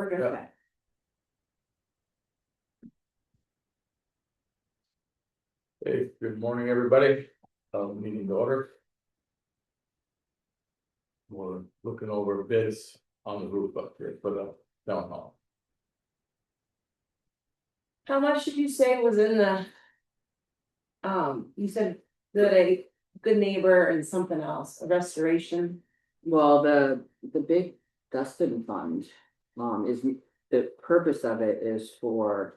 we're good. Yeah. Hey, good morning, everybody. Meeting to order. We're looking over bids on the roof up here for the town hall. How much did you say was in the? You said that a good neighbor and something else, a restoration. Well, the big Dustin fund, is, the purpose of it is for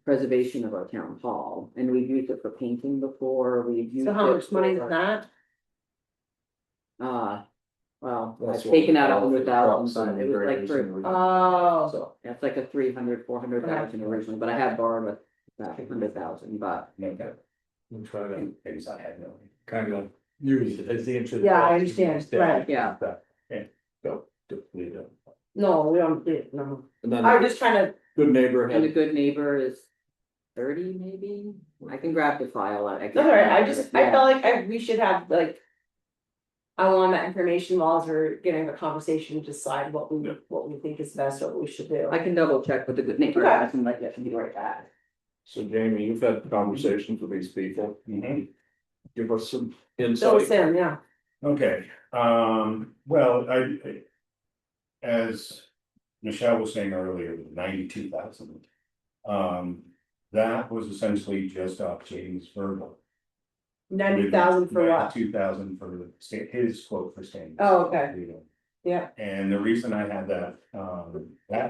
preservation of our town hall, and we've used it for painting before, we've used it. So how much money is for, that? Well, That's I've what taken out we call it, 100,000, but it was like for, Oh, So, it's like a 400,000 originally, but I had borrowed with that 100,000, but. we'll try to Because I had no. kind of use it as the interest. Yeah, I understand, right. Yeah. So, just leave it. no, we don't, no, And then I'm just trying to, good neighbor And a had, good neighbor is 30 maybe, I can grab the file out. that's all right, I felt like we should have like. I want that information while we're getting a conversation, to decide what we think is best, what we should do. I can double check with the good neighbor, Okay. I can let you be right back. so Jamie, you've had conversations with these people. Give us some So insight. it's him, yeah, Okay, well, as Michelle was saying earlier, 92,000. That was essentially just off James verbal. 90,000 for what? 2,000 for his quote for standing. Oh, okay. Yeah, And the reason I had that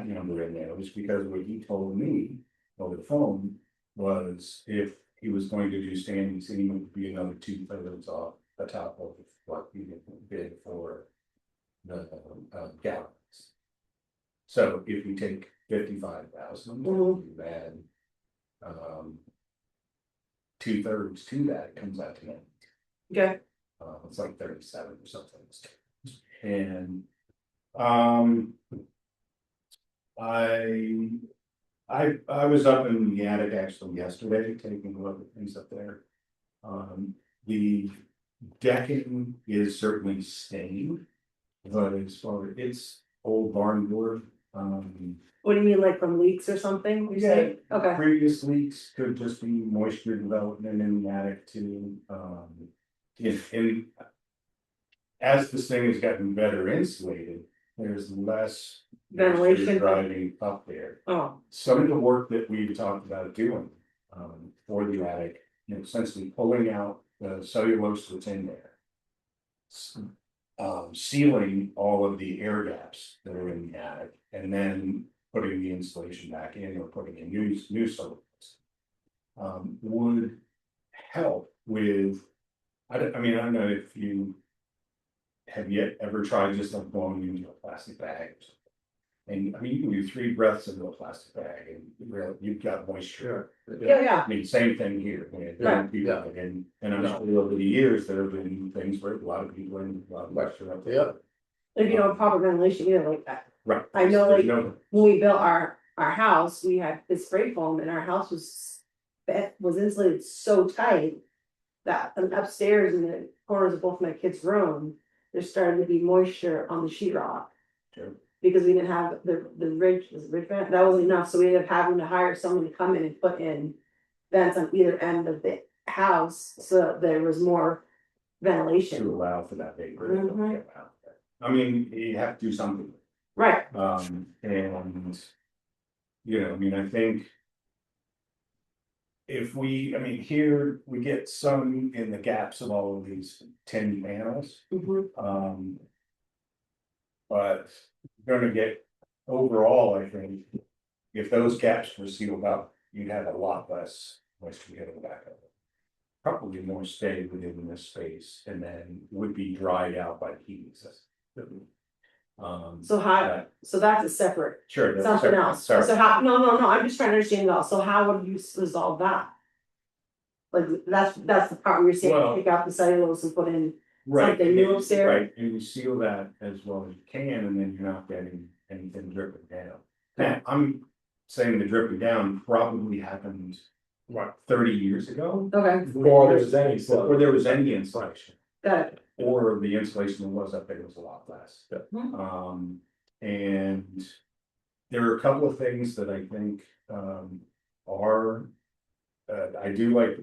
number in there was because what he told me over the phone was if he was going to do standing seam, it would be another 2/3 off the top of what he bid for the gallons. So if we take 55,000, Mhm. you add 2/3 to that, it comes out to 90. okay, It's like 37 or something. And I was up in the attic actually yesterday, taking a look at things up there. The decking is certainly stained, but as far it's old barn board. what do you mean, like from leaks or something, you say? Okay, Previous leaks could just be moisture development in the attic too. As this thing has gotten better insulated, there's less Ventilation. moisture driving up there. oh, Some of the work that we've talked about doing for the attic, essentially pulling out the cellulose that's in there. Sealing all of the air gaps that are in the attic, and then putting the insulation back in or putting in new cellulose. Would help with, I don't know if you have yet ever tried just like blowing into a plastic bag. And I mean, you can do 3 breaths into a plastic bag and you've got moisture. yeah, I mean, same thing here. Right. And I'm sure over the years, there have been things where a lot of people in a lot of moisture up there. if you don't have proper ventilation, either like that. Right. I know, There's like, no- When we built our house, we had this spray foam and our house was insulated so tight. That upstairs in the corners of both my kids' room, there's starting to be moisture on the sheetrock. Sure. Because we didn't have the ridge vent, that wasn't enough, so we ended up having to hire someone to come in and put in. Vents on either end of the house, so that there was more ventilation. To allow for that vapor. Mhm. I mean, you have to do something. Right, And. I think. Here we get some in the gaps of all of these tin panels. mhm, But gonna get overall, I think. If those gaps were sealed up, you'd have a lot less moisture getting back up. Probably more stay within this space and then would be dried out by the heating system. so that's a separate, Sure. that's something separate. else, Sorry. so no, I'm just trying to understand that, so how would you resolve that? Like, that's the part where you're saying, Well- take out the cellulose and put in, Right, something new upstairs? right, and you seal that as well as you can, and then you're not getting anything dripping down. Now, I'm saying the dripping down probably happened, 30 years ago? okay, Before there was any. Before there was any insulation, got it, or the insulation that was up there was a lot less. Hmm. And there are a couple of things that I think, are. I do like,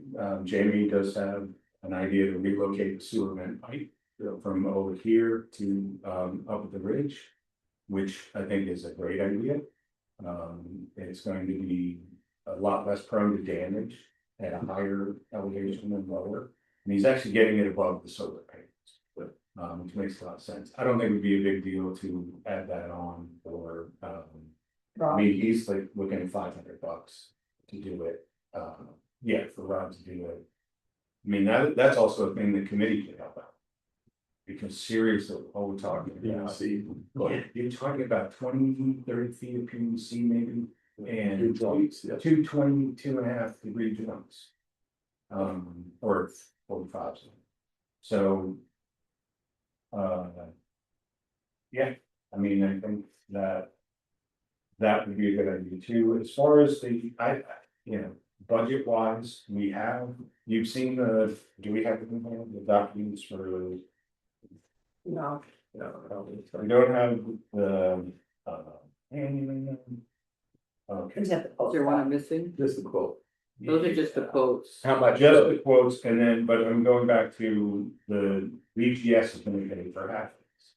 Jamie does have an idea to relocate the sewer vent pipe, from over here to, up at the ridge. Which I think is a great idea. It's going to be a lot less prone to damage at a higher elevation than lower. And he's actually getting it above the solar panels. Which makes a lot of sense. I don't think it'd be a big deal to add that on for, I mean, he's like looking at $500 to do it. Yeah, for Rob to do it. I mean, that's also a thing the committee can help out. Because seriously, all we're talking about, you're talking about 20-30 feet of PVC maybe, and 222.5 degree jumps. Or 45. So. Yeah, I mean, I think that. That would be a good idea too, as far as budget wise, you've seen do we have the documents for? No, We don't have the, okay, is that the Is there one I'm missing? Just a quote. Those are just the quotes. How much? Just the quotes, and then, but I'm going back to the BGS is gonna pay for half.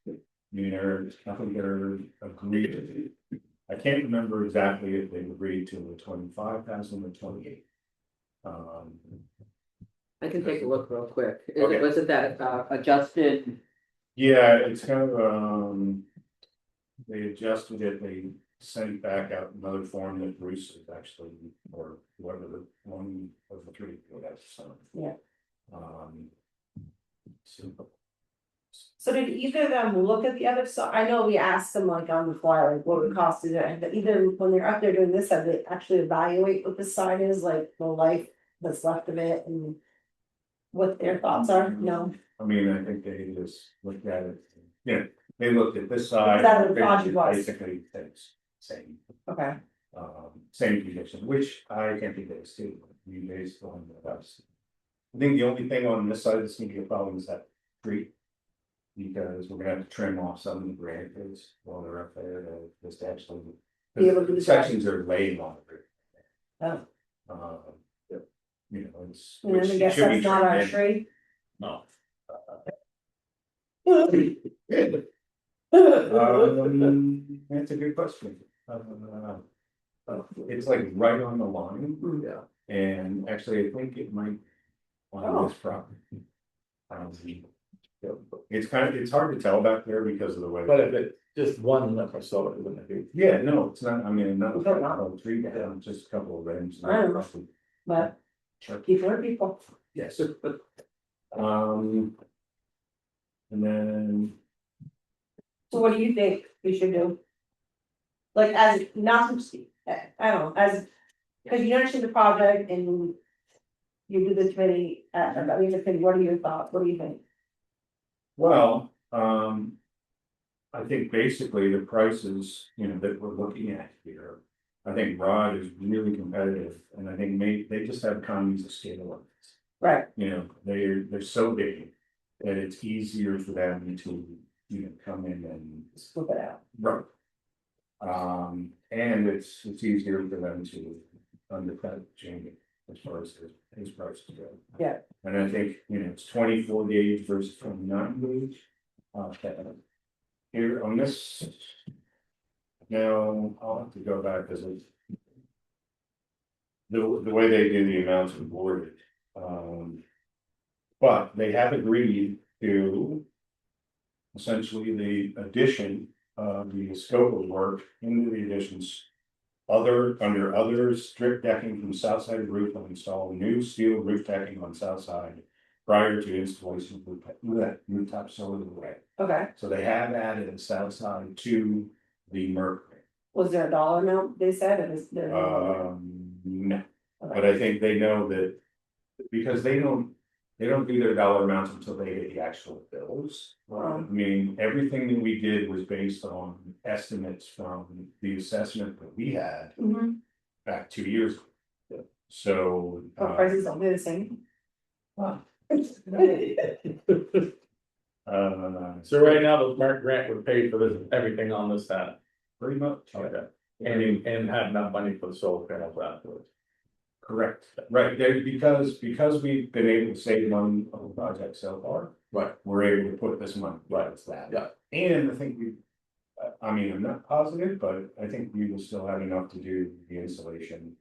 I mean, I think they're agreed. I can't remember exactly if they agreed to the 25,000 or 28. I can take a look real quick. Okay. Was it that adjusted? Yeah, it's kind of, they adjusted it, they sent it back out another form that Bruce is actually, or whoever the one of the three, that's son. Yeah. So, So did either of them look at the other side? I know we asked them like on the fly, like what would cost is it, but either when they're up there doing this, have they actually evaluate what the side is, like the life that's left of it and. What their thoughts are, no, I mean, I think they just looked at it, they looked at this side. Is that what the project was? Basically, things, same. okay, Same condition, which I can't think that's too, you guys don't have us. I think the only thing on this side that's gonna be a problem is that tree. Because we're gonna have to trim off some of the branches while they're up there to just actually. Be able to do The that. sections are laying on it. oh, It's. and then I which guess should be that's not our trimmed in. tree. No. That's a good question. It's like right on the line. Yeah. And actually, I think it might. On this property. It's it's hard to tell back there because of the way. But if it's just one lip or so, it wouldn't be. Yeah, no, it's not, I mean, not Okay. a whole tree down, just a couple of limbs. I don't know. But Sure. people are people, Yes. And then, so what do you think we should do? Like as, not, I don't know, as, cause you understand the project and. You do the committee, I mean, the committee, what are your thoughts, what do you think? well, I think basically the prices, that we're looking at here. I think Rod is really competitive, and I think they just have economies of scale on this. Right, They're so big that it's easier for them to, come in and. flip it out, Right. And it's easier for them to undercut Jamie as far as his prices go. Yeah. And I think, it's 24 gauge versus 29 gauge. Here on this. Now, I'll have to go back because it's. The way they do the amounts awarded. But they have agreed to. Essentially the addition of the scope of work into the additions. Under other strip decking from south side of the roof will install new steel roof decking on south side. Prior to installation of rooftop solar array. okay, So they have added the south side to the Mercury. was there a dollar amount they said, and is there? No, but I think they know that. Because they don't do their dollar amounts until they get the actual bills. I mean, everything that we did was based on estimates from the assessment that we had Mhm. back 2 years ago. So. What prices don't do the same? So right now, the Mark grant would pay for this, everything on this stat. Pretty much, Okay. and have enough money for the solar panels afterwards. Correct, right, there, because we've been able to save money on the project so far. Right. We're able to put this money towards that. Yeah. And I think I mean, I'm not positive, but I think we will still have enough to do the installation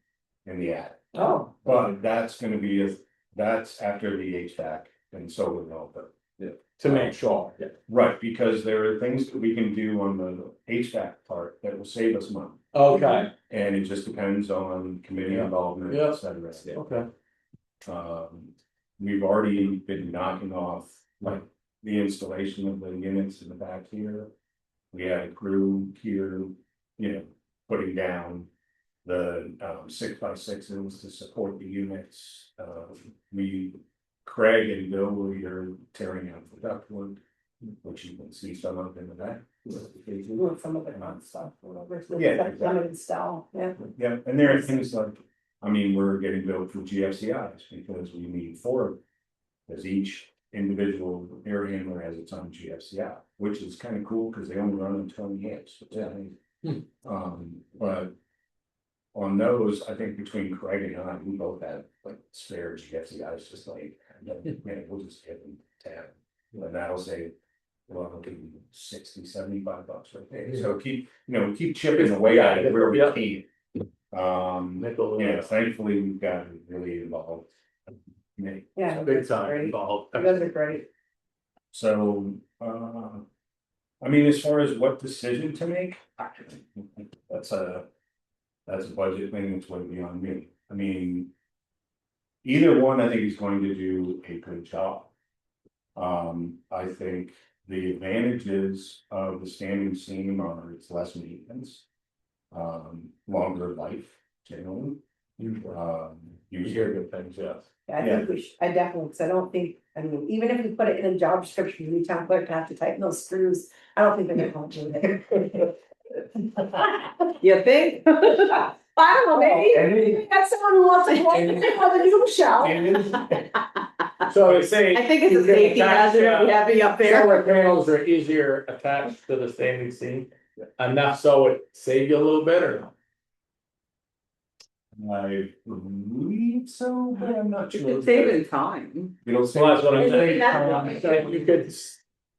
in the attic. Oh, But that's gonna be, that's after the HVAC and solar and all that. To make sure, yeah. Right, because there are things that we can do on the HVAC part that will save us money. Okay, And it just depends on committee Yeah. involvement, Yeah. et cetera. okay. We've already been knocking off, like, the installation of the units in the back here. We had a crew here, you know, putting down the 6x6s to support the units. Craig and Bill were here tearing out the ductwork, which you can see some of in the back. doing some of it on stuff, whatever. Yeah, Some of it style, yeah. Yeah, and there are things like, I mean, we're getting billed for GFCIs because we need 4 of them. Because each individual air handler has its own GFCI, which is kind of cool because they only run on 20 amps. Which is amazing. But on those, I think between Craig and I, we both have like spare GFCIs, just like, man, we'll just give them 10. And that'll save, well, it'll give you 60, 75 bucks right there. So keep, keep chipping away at it where we Yeah. can. Nickel, Yeah, thankfully, we've got really involved. Me. Yeah. Big time Great. involved. You guys are great. So, I mean, as far as what decision to make, that's a budget thing that's way beyond me. I mean, either one, I think is going to do a good job. I think the advantages of the standing seam are it's less maintenance, longer life generally. You Usually, hear good things, yes. Yeah, I think we should, I definitely, because I don't think, I mean, even if we put it in a job description, the town clerk to have to tighten those screws, I don't think they're gonna do it. You think? I don't know, maybe, we got someone who wants to go in with a new shell. So it's saying. I think it's you a can safety attach, hazard heavy up there. Solar panels are easier attached to the standing seam, enough so it save you a little bit or? I believe so, but I'm not sure. It's saving time. You don't say. Well, that's what I'm It's saying. not- So if you could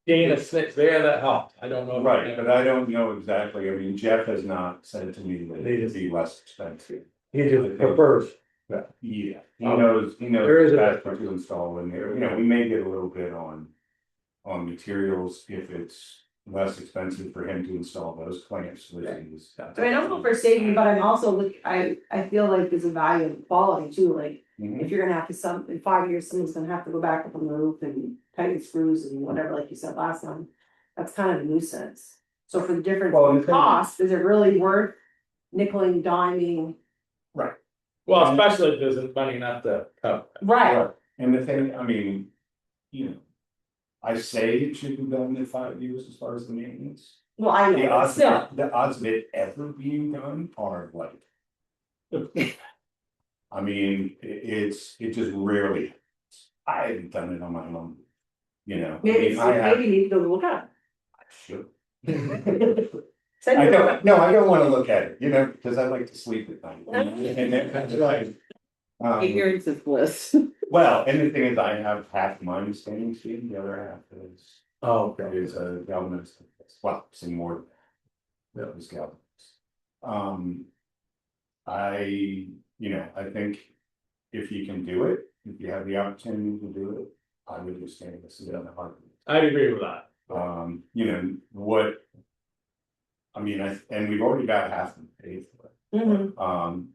gain a snitch there, that helped, I don't know. Right, but I don't know exactly, I mean, Jeff has not said to me that it'd be less expensive. He just prefers. Yeah, he Um, knows, there is a that's what to install in there, we may get a little bit on. On materials if it's less expensive for him to install those clamps. Which is- I mean, I'm all for saving, but I'm also I feel like there's a value in quality too, like, Mhm. if you're gonna have to in 5 years, someone's gonna have to go back up on the roof and tighten screws and whatever, like you said last time. That's kind of a nuisance. So for the different Well, and the thing- costs, is it really worth nickeling, diming? Well, especially if there's money enough to cover. Right, And the thing, I mean, I say it should be done in 5 years as far as the maintenance. well, I The know, but odds, still, the odds of it ever being done are like. I mean, it just rarely, happens. I haven't done it on my own. I maybe, mean, I have, maybe you need to go look at I should. it. I don't, no, I don't wanna look at it, because I like to sleep at night. And that's right. Ignorance is bliss. Well, and the thing is, I have half mine standing seam, the other half is. Oh, Is a galvanized, well, some more. That was galvanized. I think if you can do it, if you have the opportunity to do it, I would just stand and sit on the heart. I'd agree with that. What. I mean, and we've already got half of the paid for it. Mhm.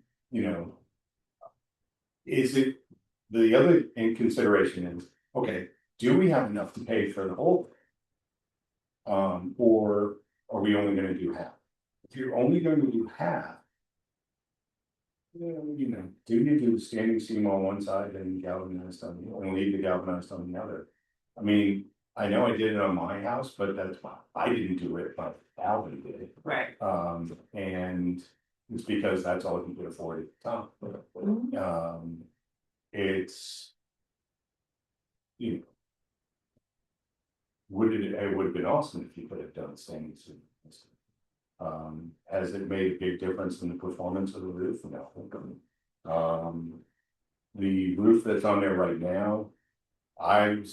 Is it, the other in consideration is, okay, do we have enough to pay for the whole thing? Or are we only gonna do half? If you're only going to do half. Do you do standing seam on one side and galvanized on the, and leave the galvanized on the other? I mean, I know I did it on my house, but that's why I didn't do it, but Alvin did it. Right. And it's because that's all he could afford at the time. Mhm. It's. It would have been awesome if you could have done things. Has it made a big difference in the performance of the roof? No. The roof that's on there right now. I've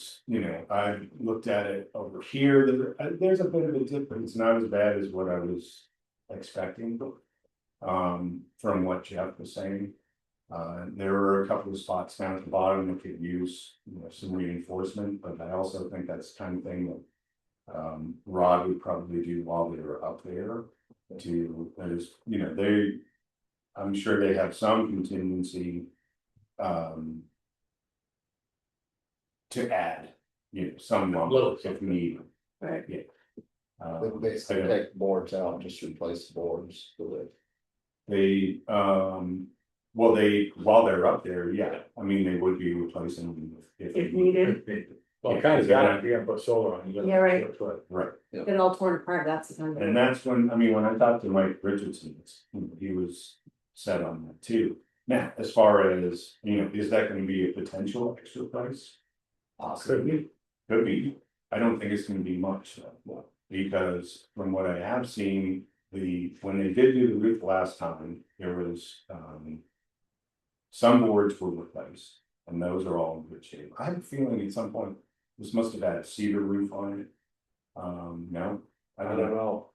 looked at it over here, there's a bit of a difference, not as bad as what I was expecting. From what Jeff was saying. There were a couple of spots down at the bottom that could use, some reinforcement, but I also think that's the kind of thing that. Rod would probably do while they were up there I'm sure they have some contingency. To add, some lumber if needed. Right. Yeah. They basically take boards out, just replace the boards with it. They, while they're up there, yeah, I mean, they would be replacing them If needed. Well, kind of got it, you gotta put solar on. Yeah, right. Right, Get it all torn apart, that's the kind of. and that's when I talked to Mike Richardson, he was set on that too. Now, as far as, is that gonna be a potential extra price? Possibly, could be, I don't think it's gonna be much, though, because from what I have seen, when they did do the roof last time, there was, some boards were replaced, and those are all in good shape. I have a feeling at some point, this must have had a cedar roof on it. No, I I don't don't know, know.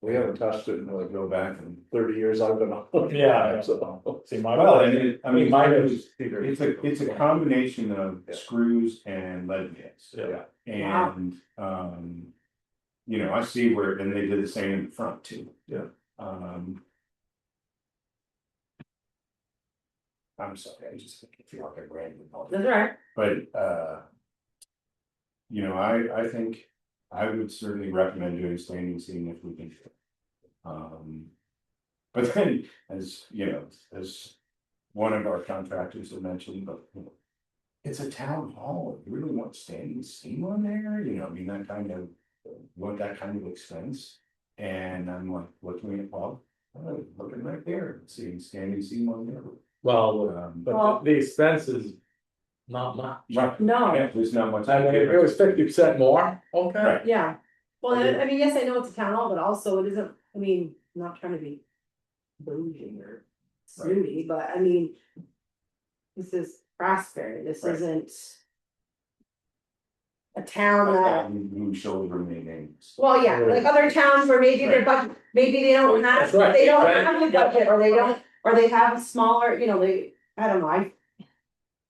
We haven't touched it in like go back and. 30 years I've been on. Yeah. So. See, my. Well, I mean, mine it's is either. a combination of screws and lead bits. Yeah. And, I see where, and they did the same in the front too. Yeah. I'm sorry, I just feel like I ran. That's right. But, I think I would certainly recommend doing standing seam if we can. But then, as one of our contractors had mentioned, but it's a town hall, you really want standing seam on there, I mean, that kind of, want that kind of expense. And I'm like, looking at, looking right there, seeing standing seam on there. Well, but the expense is not much. Right. No. Yeah, there's not much. I mean, if it was 50% more, okay. Right. Yeah, well, I mean, yes, I know it's a town hall, but also it isn't, I mean, I'm not trying to be bougie or snooty, but I mean. This is Craftsbury, this Right. isn't. A town that, Who shoulder names. well, yeah, like other towns where maybe their budget, maybe they don't have, That's right. they don't Right. have a budget, or they don't, or they have a smaller, I don't know, And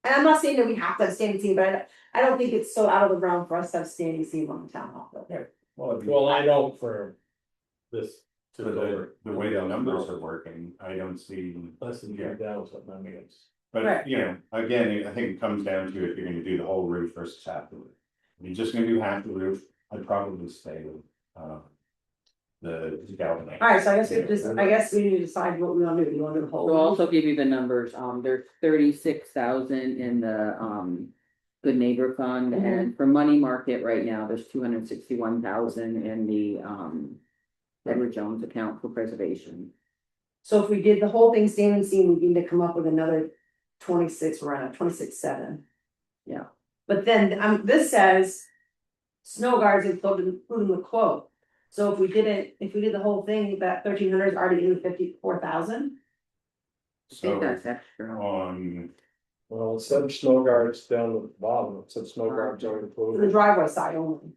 I'm not saying that we have to have standing seam, but I don't think it's so out of the realm for us to have standing seam on the town hall, but there. Well, I don't for this. So the way the numbers are working, I don't see, Less than 3,000, I mean, it's. but Right. Again, I think it comes down to if you're gonna do the whole roof versus half the roof. If you're just gonna do half the roof, I'd probably stay with, the galvanized. Alright, so I guess we need to decide what we wanna do, do you wanna do the whole? We'll also give you the numbers, there's 36,000 in the, Good Neighbor Fund, and for money market right now, there's 261,000 in the, Edward Jones account for preservation. So if we did the whole thing standing seam, we need to come up with another 26, we're at 26.7. Yeah. But then, this says. Snow guards including the quote, so if we did the whole thing, that 1,300 is already in the 54,000. I think So that's extra. on, Well, instead of snow guards down at the bottom, it said snow guards are For the included. driveway side only.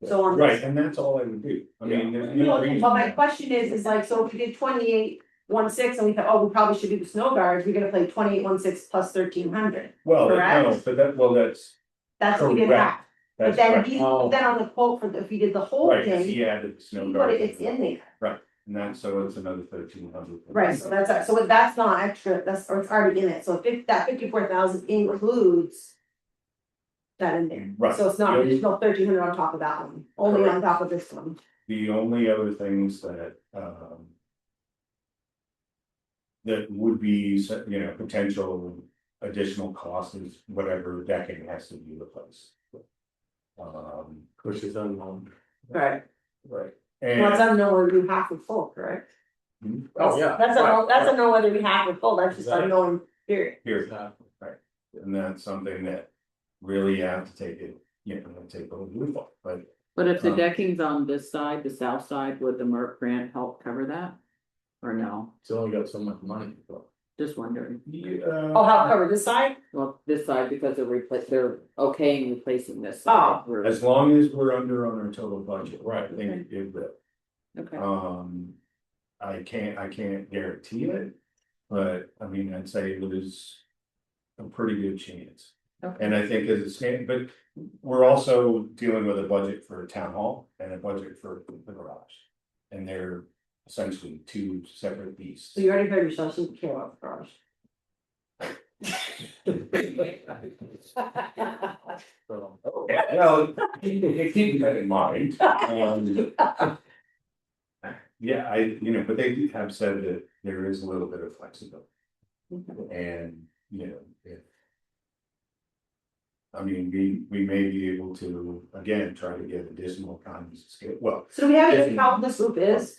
So on. right, and that's all I would do, I mean, there's no reason. But my question is like, so if we did 28.16 and we thought, we probably should do the snow guards, we're gonna play 28.16 plus 1,300. Well, no, correct? but that's That's what we did Correct. half, but that's then correct. then on the quote for if we did the whole Right, 'cause thing, he added the snow he guard. put it's in there. And that's, so it's another 1,300. Right, so that's not extra, or it's already in it, so if that 54,000 includes. That in there, Right. so it's not additional 1,300 on top of that one, only on top of this one. The only other things that, that would be, potential additional cost is whatever decking has to be replaced. Which is unknown. Right. Right. Well, it's And, unknown whether we have to full, correct? Oh, yeah. That's unknown whether we have to full, that's just Exactly. unknown, period. here, Exactly. and that's something that really you have to take it, take the roof off, but But if the Um, decking's on this side, the south side, would the MERP grant help cover that? Or no? It's only got so much money. Just wondering. Oh, how cover this side? Well, this side because they're okay in replacing this side. We're- As long as we're under on our total budget, Right. I think it will. Okay, I can't guarantee it, but I mean, I'd say it was a pretty good chance. okay, And I think as a stand, but we're also dealing with a budget for a town hall and a budget for the garage. And they're essentially two separate beasts. So you already heard yourself, so you care about the garage. Well, keep that in mind. Yeah, but they have said that there is a little bit of flexibility. And, if. I mean, we may be able to, again, try to get additional economies of scale, well. So do we have any how this roof is?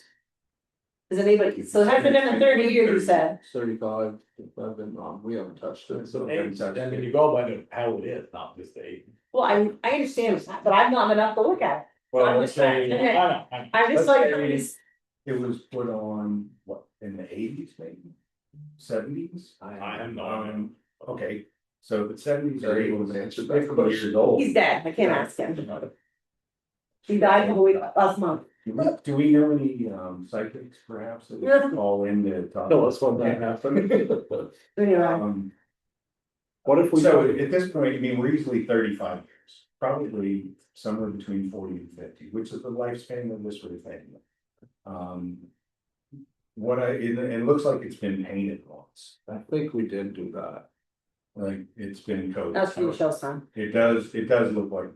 Is anybody, so it has been in 30 years, you said? 35, if I've been wrong, we haven't touched it, so. I mean, you go by how it is, not just the age. Well, I understand, but I've not been enough to look at it. Well, I'm let's just saying, say, okay. I I'm just Let's like, say- it was put on, what, in the eighties, maybe? 70s? I have no idea. Okay, so the 70s Are are you able to answer that 50 question? years old. he's dead, I can't ask him. He died a week last month. Do we know any psychics perhaps that would call in to talk? No, that's when that happened. Anyway, What if we So go, at this point, I mean, we're easily 35 years, probably somewhere between 40 and 50, which is the lifespan of this sort of thing. It looks like it's been painted once, I think we did do that. like it's been coated. that's for Michelle's son. It does look like.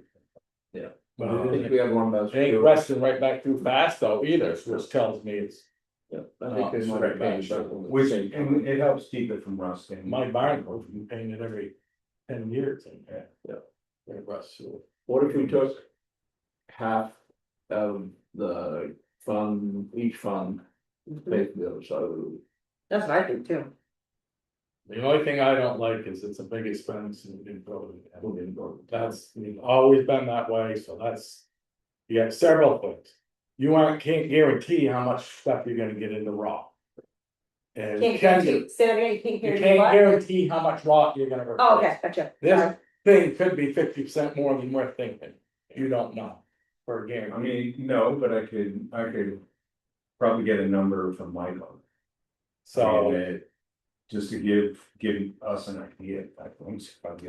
But I it I think isn't, we had one of those. it ain't resting right back too fast though either, which tells me it's, Yeah, I think they might have painted that one. at the Which, same and time. it helps keep it from rusting. my barn goes and painted every 10 years. And Yeah. It rusts through. What if we took half of the fund, each fund, pay for the other side of the roof? That's what I think too. The only thing I don't like is it's a big expense and we didn't go to We didn't go to the That's always been that way, so that's. You got several things. Can't guarantee how much stuff you're gonna get in the rock. And Can't guarantee, say that again, you can't you guarantee can't what? guarantee how much rock you're gonna replace. Oh, okay, gotcha. This thing could be 50% more than we're thinking, you don't know, for a I guarantee. mean, no, but I could probably get a number from Michael. So Just to give us an idea.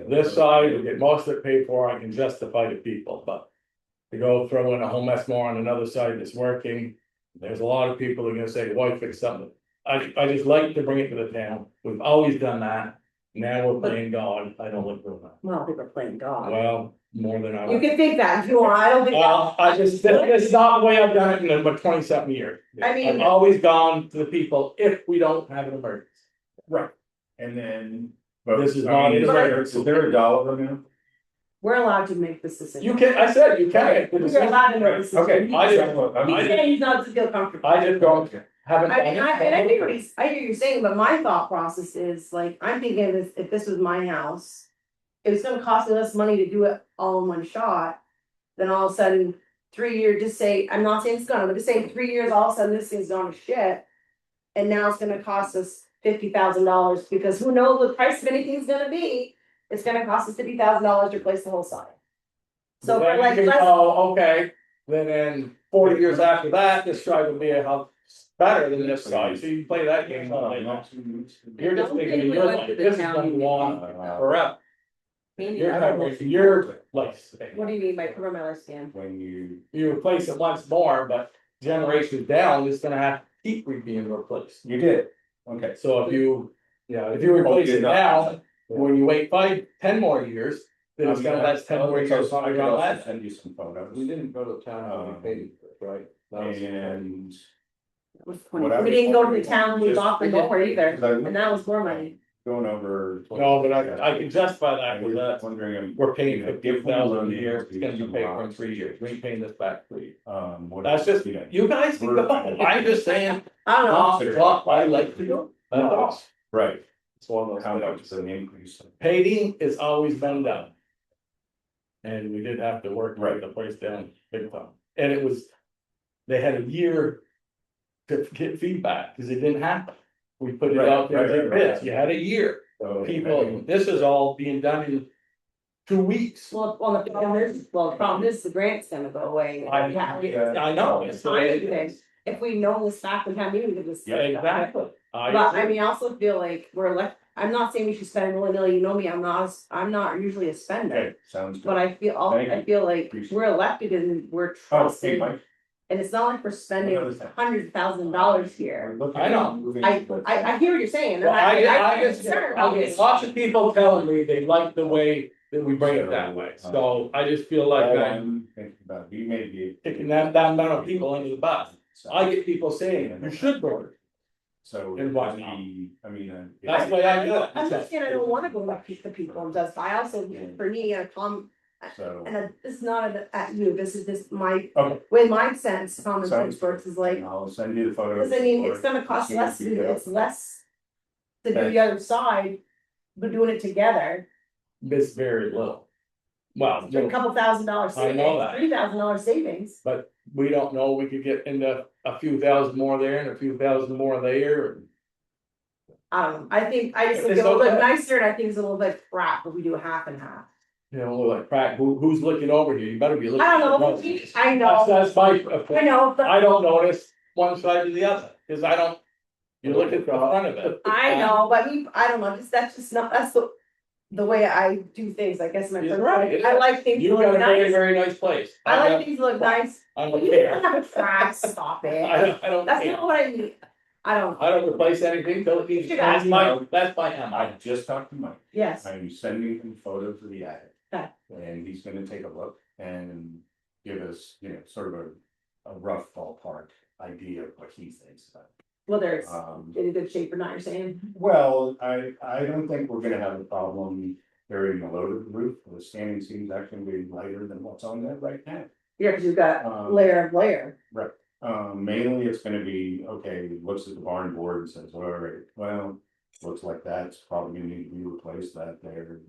this side, we get most of it paid for, I can justify to people, but. To go throw in a whole mess more on another side that's working, there's a lot of people who are gonna say, why fix something? I just like to bring it to the town, we've always done that, now we're playing God, I don't like doing that. Well, people are playing God. Well, more than I. You can think that if you want, I don't think. Well, this is not the way I've done it in about 20-something years. I mean- I've always gone to the people if we don't have an emergency. Right, and then. But This is I not mean, in- is there a dollar amount? We're allowed to make this decision. You can, I said, you can make the We're decision. allowed to make this decision. Okay, I just- He's saying he's not to feel comfortable. I just don't, haven't. I mean, and I think what he's, I hear you saying, but my thought process is like, I'm thinking if this was my house. If it's gonna cost us money to do it all in one shot, then all of a sudden, 3 years, just say, I'm not saying it's gonna, but just say 3 years, all of a sudden this thing's gone to shit. And now it's gonna cost us $50,000 because who knows what the price of anything's gonna be, it's gonna cost us $50,000 to replace the whole side. So Then you like, can let's, go, okay, then in 40 years after that, this side will be a house better than this side, so you play that game all day long. You're just thinking, you're like, this is gonna go on forever. You're covering your place. what do you mean by cover my lifespan? When you, You replace it once more, but generations down, it's gonna have to keep being replaced. you did, okay. So if you Yeah. replace it did not. now, when you wait 5, 10 more years, then it's gonna last 10 more years. I to could run also that. send you some photos. We didn't go to town, when we paid, right? That was- And. We didn't go to the town, we bought the mower either, Because and that was more money. Going over. No, but I can justify that I with was that. wondering. We're paying If we 50,000 a loan year, it, it's gonna be some paid for in lots. 3 years, we ain't paying this back 3. What. That's just, you guys can go, I'm just saying, I don't know, not what I like to do. That's all. Right, It's one of those how much things. is an increase? Painting is always been done. And we did have to work Right. the place down, big time, and it was, they had a year. To get feedback, cause it didn't happen, we put it out there, as bids. You had a year, So, people, this is all being done in 2 weeks. Well, the problem is the grant's gonna go away. I know, it's the way it is. If we know this back in time, we would just. Yeah, exactly. But I mean, I also feel like I'm not saying we should spend willy-nilly, you know me, I'm not usually a spender. Okay, sounds But good. I feel like we're elected and we're Oh, hey, trusted, Mike. and it's not like we're spending $100,000 here. Looking I at know. moving- I hear what you're saying, and Well, I'm concerned about I this. get lots of people telling me they like the way that we bring it that way, so I just feel like All I'm I'm thinking about, we may be. kicking that amount of people under the bus. I get people saying, you should bring it. So. And why the- not? I mean. That's the way I do it. I'm just saying, I don't wanna go back to people and just, I also, for me, So. it's not at you, this is just my, Okay. way my sense, common Sounds sense works is like, I'll send you the photos. because I mean, it's gonna cost less, it's less. To do the other side, but doing it together, Miss very little. Well, it's a couple $1,000 I know savings, that. $3,000 savings. but we don't know, we could get into a few thousand more there and a few thousand more there. I think, I just If think it's it'll look okay. nicer, and I think it's a little bit crap, if we do a half and half. You know, like crack, who's looking over here, you better be looking. I don't know, at the road. I know, That's my, I know, but I don't notice one side to the other, cause I don't. You look at the front of it. I know, but I don't know, that's just not, that's the way I do things, I guess, You're right. I like things to You got look a very, nice, very nice place. I like things to look nice. I But don't you care. don't have a track, stop it, I don't that's care. not what I mean, I don't, I don't replace anything till it needs, Should that's ask my, him. that's my I MO. just talked to Mike. yes, I'm sending him photos of the attic. Okay. And he's gonna take a look and give us, sort of a rough ballpark idea of what he thinks about it. whether it's Um, in good shape or not, you're saying, well, I don't think we're gonna have a problem carrying the load of the roof. The standing seam's actually gonna be lighter than what's on there right now. yeah, cause you've got layer of layer. Mainly it's gonna be, okay, looks at the barn board and says, all right, well, looks like that's probably gonna need to be replaced that there,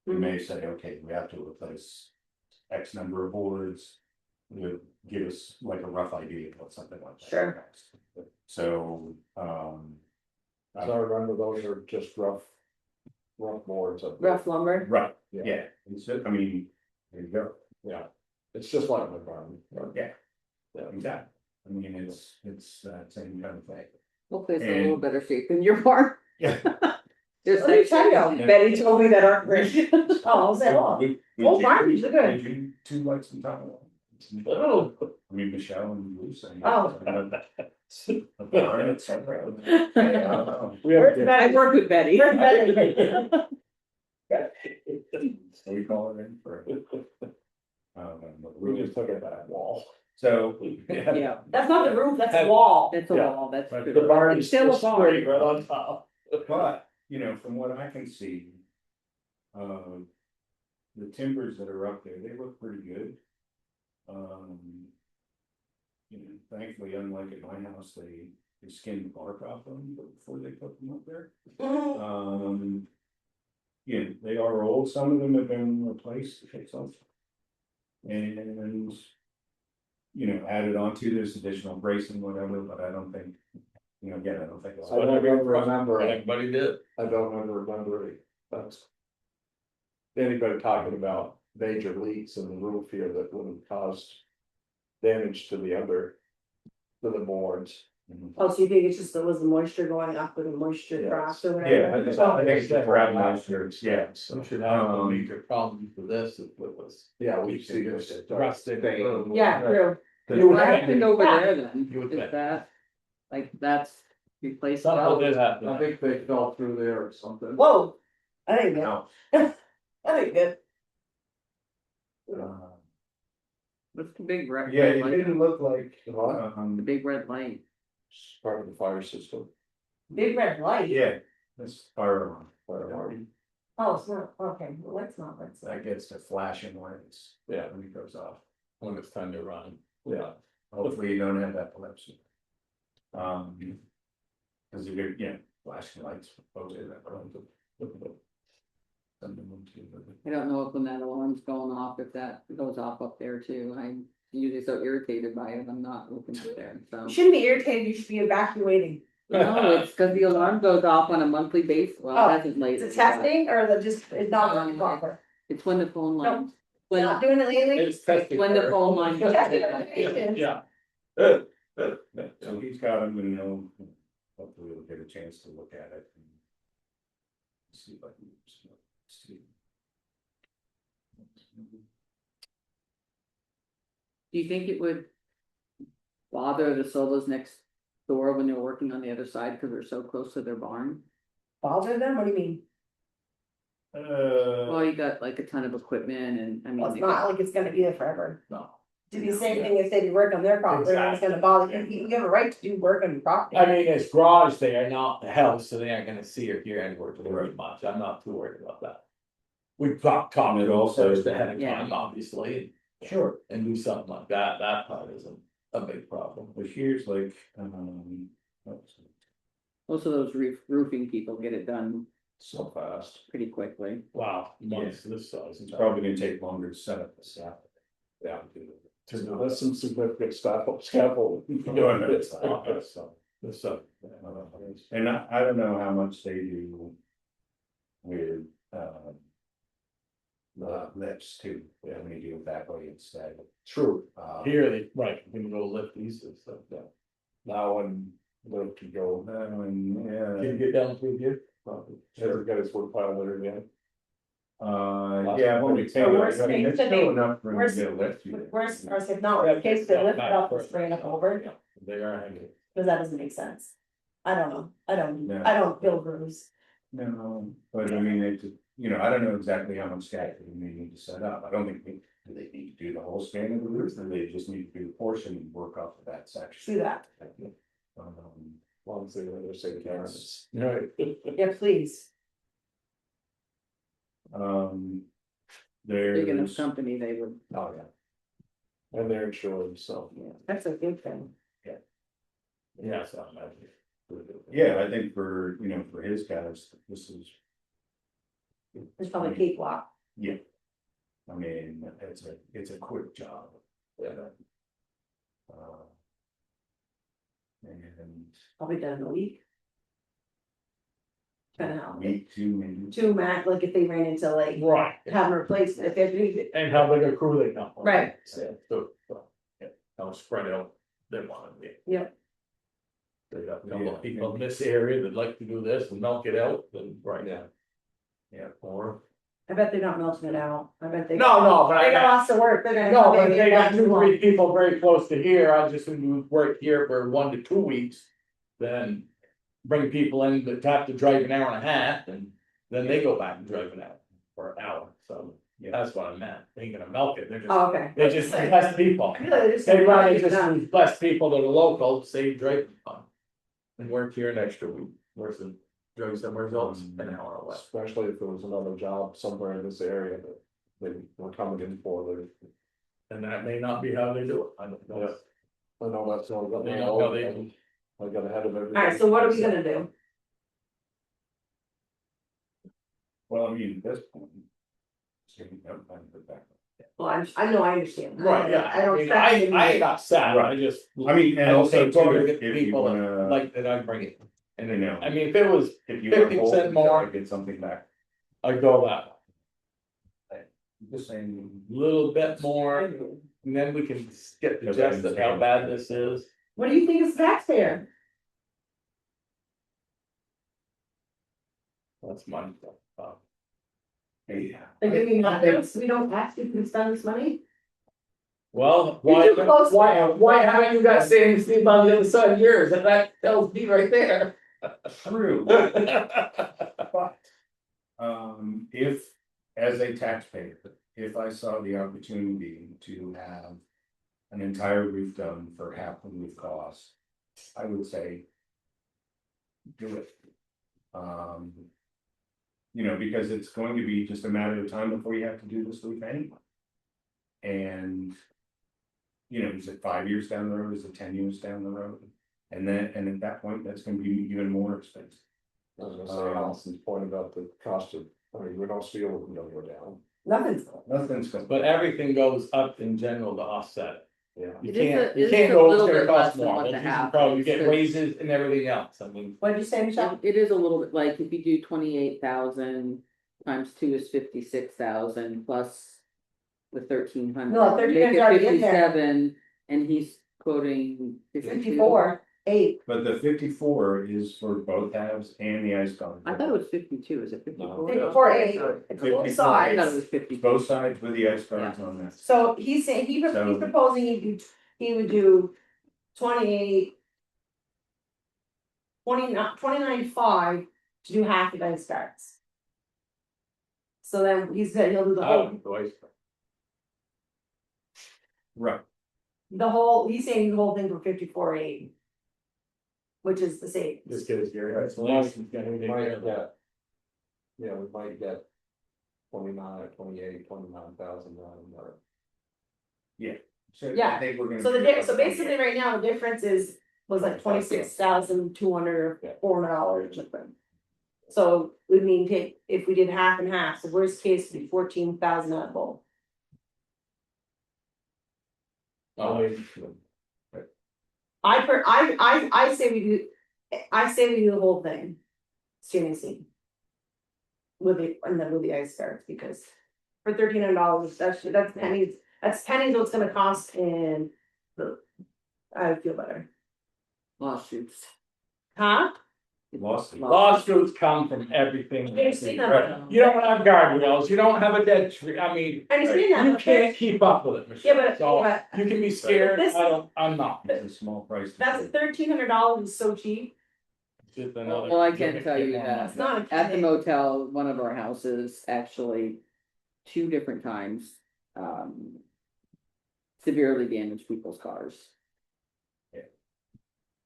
You may say, okay, we have to replace X number of boards. Give us like a rough idea of what something like that. Sure. So, As I remember, those are just rough boards. Rough lumber, right, Yeah, yeah, I mean, there you go. yeah, it's just like my farm. Yeah. Exactly. I mean, it's that same kind of thing. Hopefully it's in a little better shape than your farm. Yeah. There's let me tell like- you, Betty told me that our oh, say, oh, oh, farmers are good. Did you two like some time? Oh. I mean, Michelle and Bruce. Oh. We have, I work with Betty. Where's Betty? So we call it in for. we just took it that wall. So. Yeah, That's not the roof, that's the wall. that's a Yeah. wall, that's. true. The barn It's is still a still farm. straight right on top. But, from what I can see. The timbers that are up there, they look pretty good. Thankfully, unlike at my house, they skinned the bark off them before they put them up there. They are old, some of them have been replaced, to fix off. And. Added onto this additional bracing, whatever, but I don't think, again, I don't think. I don't ever remember, I Everybody did. don't ever remember it, that's. Anybody talking about major leaks in the roof here that would have caused damage to the boards. Oh, so you think it's just, there was the moisture going up with the moisture Yes. drops or Yeah, whatever? I think it's the grab monsters, yeah. We should have a major problem for this if it was Yeah, we see this. rusted. Yeah, true. You would What think. happened over there then? You would Is think. that, like, that's replaced? Something did I happen. think they fell through there or something. Whoa, I think good, No. I think good. What's the big red? Yeah, red it light? didn't look like, The big red light. It's part of the fire system. Big red light. yeah, this fire alarm. Fire alarm. Oh, it's not, okay, well, let's not, That gets to flashing when Yeah. when it goes off. When it's time to run. Yeah, Hopefully you don't have epilepsy. Cause you get, flashing lights. Posted that. Send them one too, but- I don't know if when that alarm's going off, if that goes off up there too. I'm usually so irritated by it, I'm not looking up there, so. You shouldn't be irritated, you should be evacuating. No, it's because the alarm goes off on a monthly basis, well, Oh, it hasn't lately. Is it but testing or the just, it's not working proper? It's when the phone line, We're when, not doing it lately? It's testing. when the phone line. Yeah. So he's got them and he'll, hopefully we'll get a chance to look at it. And see if I can. See. Do you think it would bother the Solas next door when they're working on the other side because they're so close to their barn? Bother them, what do you mean? Well, you got like a ton of equipment and I mean. Well, it's they not got- like it's gonna be there forever. No. Do the same thing if they do work on their property, it's gonna bother you, you have a right to do work on your property. I mean, it's garage there, not the house, so they aren't gonna see or hear any work very much, I'm not too worried about that. We talked It it also- also ahead of Yeah. time, obviously, Sure, and do something like that, that part isn't a big problem. but here's like, Most of those roofing people get it done so fast. pretty quickly. Wow, months this size. It's probably gonna take longer to set up the staff. Yeah. So that's some significant scaffold. Doing it, so. This stuff. And I don't know how much they do. With, the lips too, when they do it that way instead. True, Here, here, they, right, we can go lift these and stuff, yeah. Now and live to go, Can you yeah. get down through here? ever got his wood pile there again? Yeah, I've only So taken, worst I mean, case it's today- still enough room to worst- get a lift. you know. Where's, or if not, in case they lift it up and spray it up over, Yeah, they are hanging. cause that doesn't make sense. I don't know, No. I don't build roofs. No, but I mean, it, you know, I don't know exactly how much scaffolding they need to set up, I don't think do they need to do the whole span of the roof, or they just need to do a portion and work off of that section. See that, Um, As long as they're saying cameras. Right. yeah, please, Big enough There's, company, they would, Oh, yeah. And they're insured, so. that's a good thing. Yeah, so I'm not- yeah, I think for, you know, for his guys, this is. It's probably cakewalk. Yeah. I mean, it's a quick job. Yeah. And Probably done in a week. Kinda how, week two, maybe. two max, like if they ran into like, Right, have them replaced, if they do, and how big a crew they come. from. Right. So, yeah, how spread out they want to be. Yep. They got a couple of people in this area that like to do this and milk it out, then right Yeah. now. Yeah, or. I bet they're not melting it out, I bet they. No, but They I got got, lots of work, they're gonna. no, come but in they and got get two, done. 3 people very close to here, I just would work here for 1 to 2 weeks. Then bring people in that have to drive an hour and a half, and then they go back and drive an hour for an hour, so. Yeah, that's what I meant, they ain't gonna milk it, they're just, Oh, okay. they just need less people. I feel like they're just. They rather gonna get it just done. need less people that are local, save driving time. And work here an extra week, versus drive somewhere else an hour away. Especially if there was another job somewhere in this area that they were coming in for, And that may not be how they do it, I don't know. I know that's all. They know how they- I got ahead of everything. Alright, so what are we gonna do? Well, I mean, at this point. So we don't find it back. Well, I know, I understand. Right, yeah, I don't. I mean, I ain't upset, I Right. just. I mean, and I don't also think we're gonna too, get if you people that wanna, like that I bring it. And you know. I mean, if it was, if you wanna 50% hold it, more. Get something back, I'd go that, just saying. little bit more, and then we can get the Because I gist of how understand. bad this is. What do you think is taxpayer? That's money. Yeah. Like, we don't ask if we spend this money? Well, You're too close. why haven't you got savings on the other side of yours, and that tells me right there. True, but, if, as a taxpayer, if I saw the opportunity to have. An entire roof done for half the roof cost, I would say. Do it. You know, because it's going to be just a matter of time before you have to do this roof anyway. And. You know, is it 5 years down the road, is it 10 years down the road? And then, at that point, that's gonna be even more expensive. I was gonna say Allison's point about the cost of I mean, we don't feel we can go down, Nothing's. Nothing's gonna. But everything goes up in general to offset. yeah. You It is a- can't, you it is can't a go, it's little gonna bit cost less than more, what well, the you half probably is, get 'cause- raises and everything else, I mean. What'd you say, Michelle? It is a little bit like if you do 28,000 times 2 is 56,000 plus the 1,300. No, 1,300 's already in there. 57, and he's quoting 52. 54, 8. But the 54 is for both halves and the ice guard. I thought it was 52, is it 54? 54, 8. It's both 54. I thought it sides. was 50. Both sides with the ice guards on that. So he's saying, he's So- proposing he would do 28. 29.5 to do half the ice starts. So then he said he'll do Right, he's saying the whole thing for 54.8. Which is the same. Just get his gear, Right. installation's gonna be. Might get. Yeah, we might get 29,000 or. so I Yeah. think we're gonna. So basically right now, the difference was like 26,200 Yeah. or $400 or something. So we mean if we did half and half, the worst case would be 14,000 out of both. I say we do the whole thing. Standing seam. With the ice starts, because for $1,300, that's pennies, that's what's gonna cost in I feel better. Lawsuits. Huh? Lawsuits come from everything. I understand that. You don't have guardrails, you don't have a dead tree, I mean, I understand that, you but can't keep up with it, Yeah, Michelle, but- so you can be scared, This- I'm not. It's a small price. to that's pay. $1,300 is so cheap. It's just another- Well, I can tell you Get more that. It's not a At the kidding. motel, one of our houses, actually, 2 different times, severely damaged people's cars.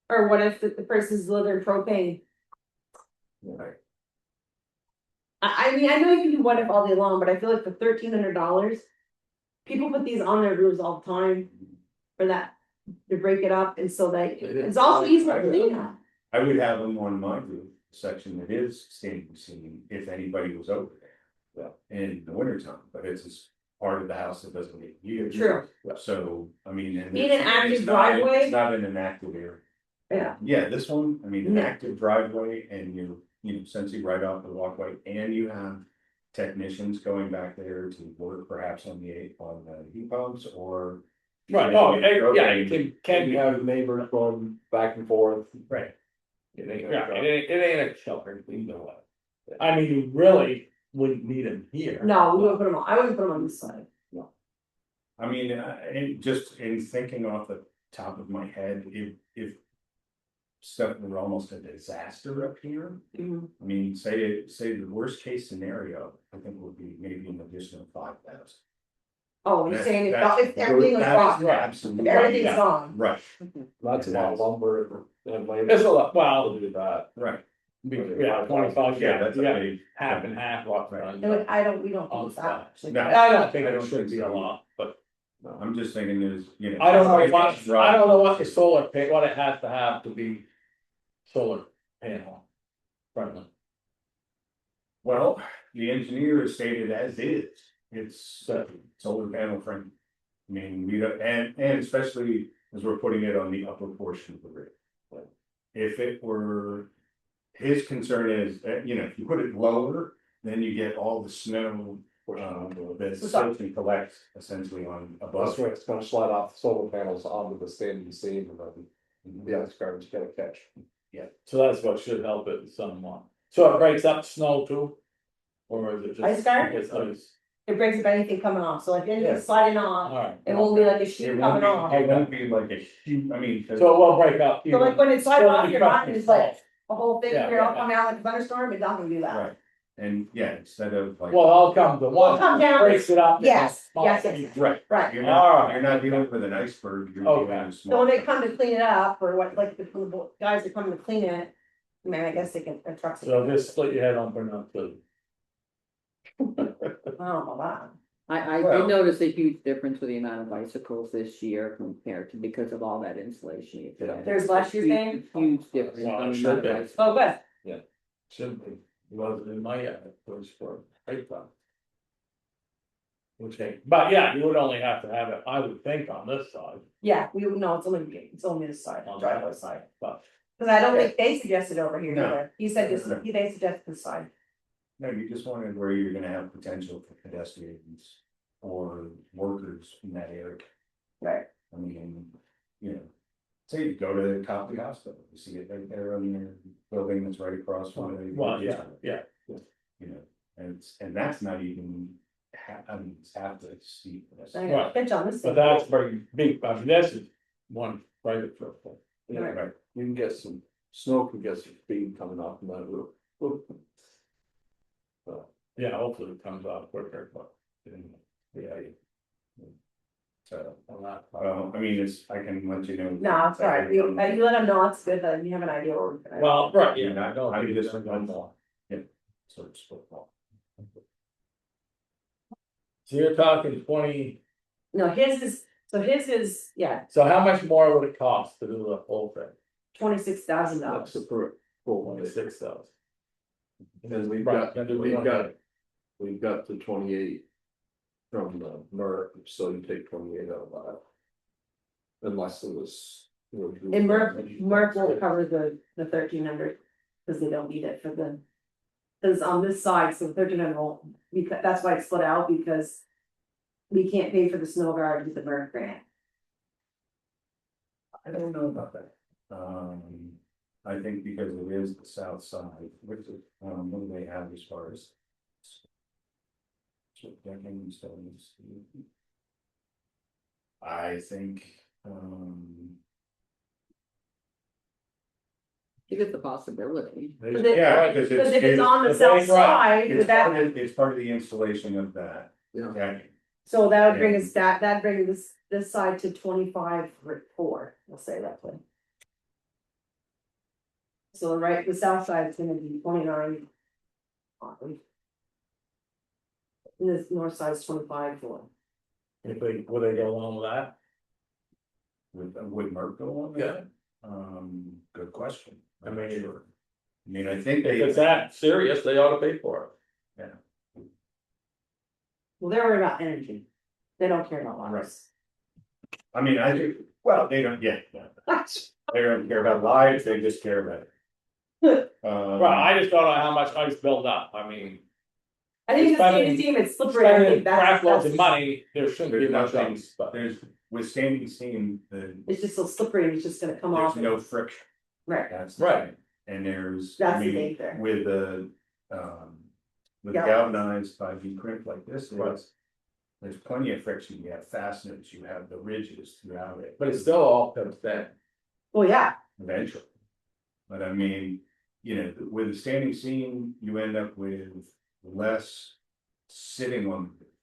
Or what if the person's delivering propane? Right. I mean, I know you can do what if all day long, but I feel like for $1,300. People put these on their roofs all the time for that, to break it up, and so that it's also easy to clean up. I would have them on my roof section that is standing seam if anybody was over there. In the winter time, but it's just part of the house that doesn't get used. True. So, I mean. and Need an it's active not- driveway? It's not in an active area. Yeah. Yeah, this one, I mean, an Yeah. active driveway and you essentially right off the walkway and you have. Technicians going back there to work perhaps on the heat pumps or. Right, yeah, you can We be, have neighbors going back and forth. right, It ain't yeah, gonna it ain't a killer either way. I mean, you really wouldn't need them here. No, we wouldn't put them on, I wouldn't put them on this side. I mean, and just in thinking off the top of my head, if. Stuff were almost a disaster up here, I mean, say the worst case scenario, I think would be maybe an additional 5,000. Oh, you're saying if That's- everything was that's gone, absolutely if everything's yeah. gone. right, That's a lot of lumber and labor. There's a lot, well, To do that. right. yeah, 25, yeah, That's a yeah, big. half and half, what. Right. We don't On use that. stuff. actually. No. I don't think I it don't should think be a so. lot, but I'm just thinking there's, I don't know what the solar what it has to have to be solar panel. Friendly. Well, the engineer has stated as is, it's solar panel frame. I mean, we don't, and especially as we're putting it on the upper portion of the rig. If it were, his concern is, that, if you put it lower, then you get all the snow. That sits and collects essentially on above. That's where it's gonna slide off the solar panels onto the standing seam and then the ice garbage gonna catch. So that's what should help it somewhat. So it breaks up snow too? Or is it just? Ice guard? It's ice. It breaks up anything coming off, so if anything's sliding off, Alright, it won't be like a It sheet won't coming be, off. it won't be like a huge, I mean. so it will break up. So like when it's sliding off your body, it's like Right. a whole thing, Yeah, here, I'll yeah. come out like a thunderstorm, it's not gonna do that. Right, and yeah, instead of like. Well, I'll come to one, Come down. breaks it up. Yes, into yes, small yes. pieces. Right, Right, you're not dealing with an iceberg, you're dealing Okay. with a so small. when they come to clean it up, or what, like, when the guys are coming to clean it, I mean, I guess they can, the trucks. So just split your head open up to. I don't know that. I Well- did notice a huge difference with the amount of bicycles this year compared to, because of all that insulation. you put in. There's less, you're saying? Huge difference. Well, it on the should amount of be. bicycles. Oh, good, Should be. wasn't in my yard, it was for paper. Okay, but yeah, you would only have to have it, I would think, on this side, Yeah, we would know, it's only this side, on driveway that side, side, but. cause I don't think they suggested over here No. either, he said this, No. they suggested this side. No, you just wondered where you're gonna have potential for pedestrians or workers in that area. Right. I mean, you know, say you go to Copley Hospital, you see it right there on your building that's right across from the. Well, yeah. You know, and that's not even I mean, it's half the steep. I got a pitch on this But thing. that's pretty big, I mean, this is one private truck. Yeah, Right. you can get some, snow can get some speed coming off from that roof. So, Yeah, hopefully it comes out quicker, but. Yeah. So, On that part. well, I mean, I can let you know. No, it's alright, you let them know it's good, that you have an idea where we're gonna. Well, right, Yeah, yeah, I don't. I think just it's one more. more. Yeah. So it's football. So you're talking 20, No, his is, yeah, so how much more would it cost to do the whole thing? $26,000. that's the per, full one. 26,000. And we've Right, got, then we've got the 28. From the Merck, so you take 28 out of that. Unless it was. And Merck won't cover the 1,300, cause they don't need it for the. Cause on this side, so 1,300 won't, because that's why it's split out, because. We can't pay for the snow guard with the Merck grant. I don't know about that. I think because it is the south side, which is, what do they have as far as? Decking and stuff. I think, Give it the possibility. Cause it- yeah, because Cause if it's on the it's south right. side, it's with that, part of the installation of that. Yeah. decking. so that would bring us that'd bring this side to 25.4, we'll say that way. So the south side is gonna be 29. And this north side is 25.4. If they, would they go along with that? Would Merck go on Yeah. that? Good question. I mean, Sure. I mean, I think If it's that serious, they ought to pay for it. Well, they're worried about energy. They don't care about lives. I mean, I think, well, they don't, yeah, they don't care about lives, they just care about it. Right, I just don't know how much ice build up, I mean. I think it's Spending- the team, it's slippery. I Spending think crap loads of that's, money, there shouldn't be There's much nothing, ice, but. there's, with standing seam, it's just so slippery and it's just gonna come there's off. no friction. Right, That's the Right. thing. And there's, That's I the mean, thing there. with the, with Yeah. galvanized 5V crimp like this, Right. there's plenty of friction, you have fasteners, you have the ridges throughout it. But it still all comes down. well, yeah, Eventually. But I mean, you know, with a standing seam, you end up with less sitting on the roof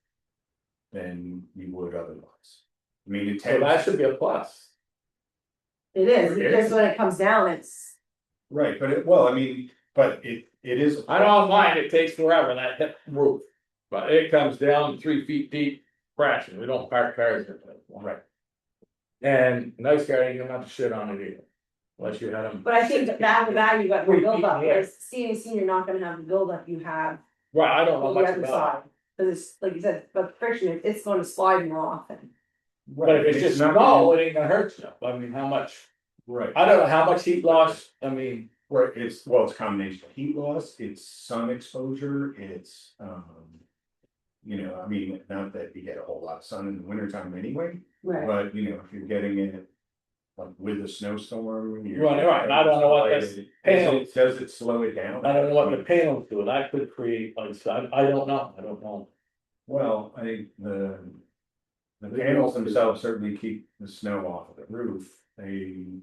than you would otherwise. I mean, it So tends. that should be a plus. it is, It because is. when it comes down, it's, Right, but well, I mean, but it is. I don't mind, it takes forever, that hip roof, but it comes down 3 feet deep, crashing, we don't park cars in it. Right, And nice guy, you don't have to shit on it either. Unless you had them. but I think that the value got more 3 feet in buildup, the air. whereas CNC, you're not gonna have the buildup you have Right, I don't know on the much other about it. side. Cause it's, like you said, but friction, it's gonna slide more often. But if it's just not snow, it ain't gonna hurt you, I mean, how much, Right, I don't know how much heat loss, I mean. right, it's, well, it's a combination of heat loss, it's sun exposure, it's, you know, I mean, not that you get a whole lot of sun in the wintertime anyway, Right, but you know, if you're getting it. Like with a snowstorm. you're- Right, and I don't know what this panel- Does it slow it down? I don't know what the panels do, that could create ice, I don't know. Well, I think the panels themselves certainly keep the snow off of the roof, they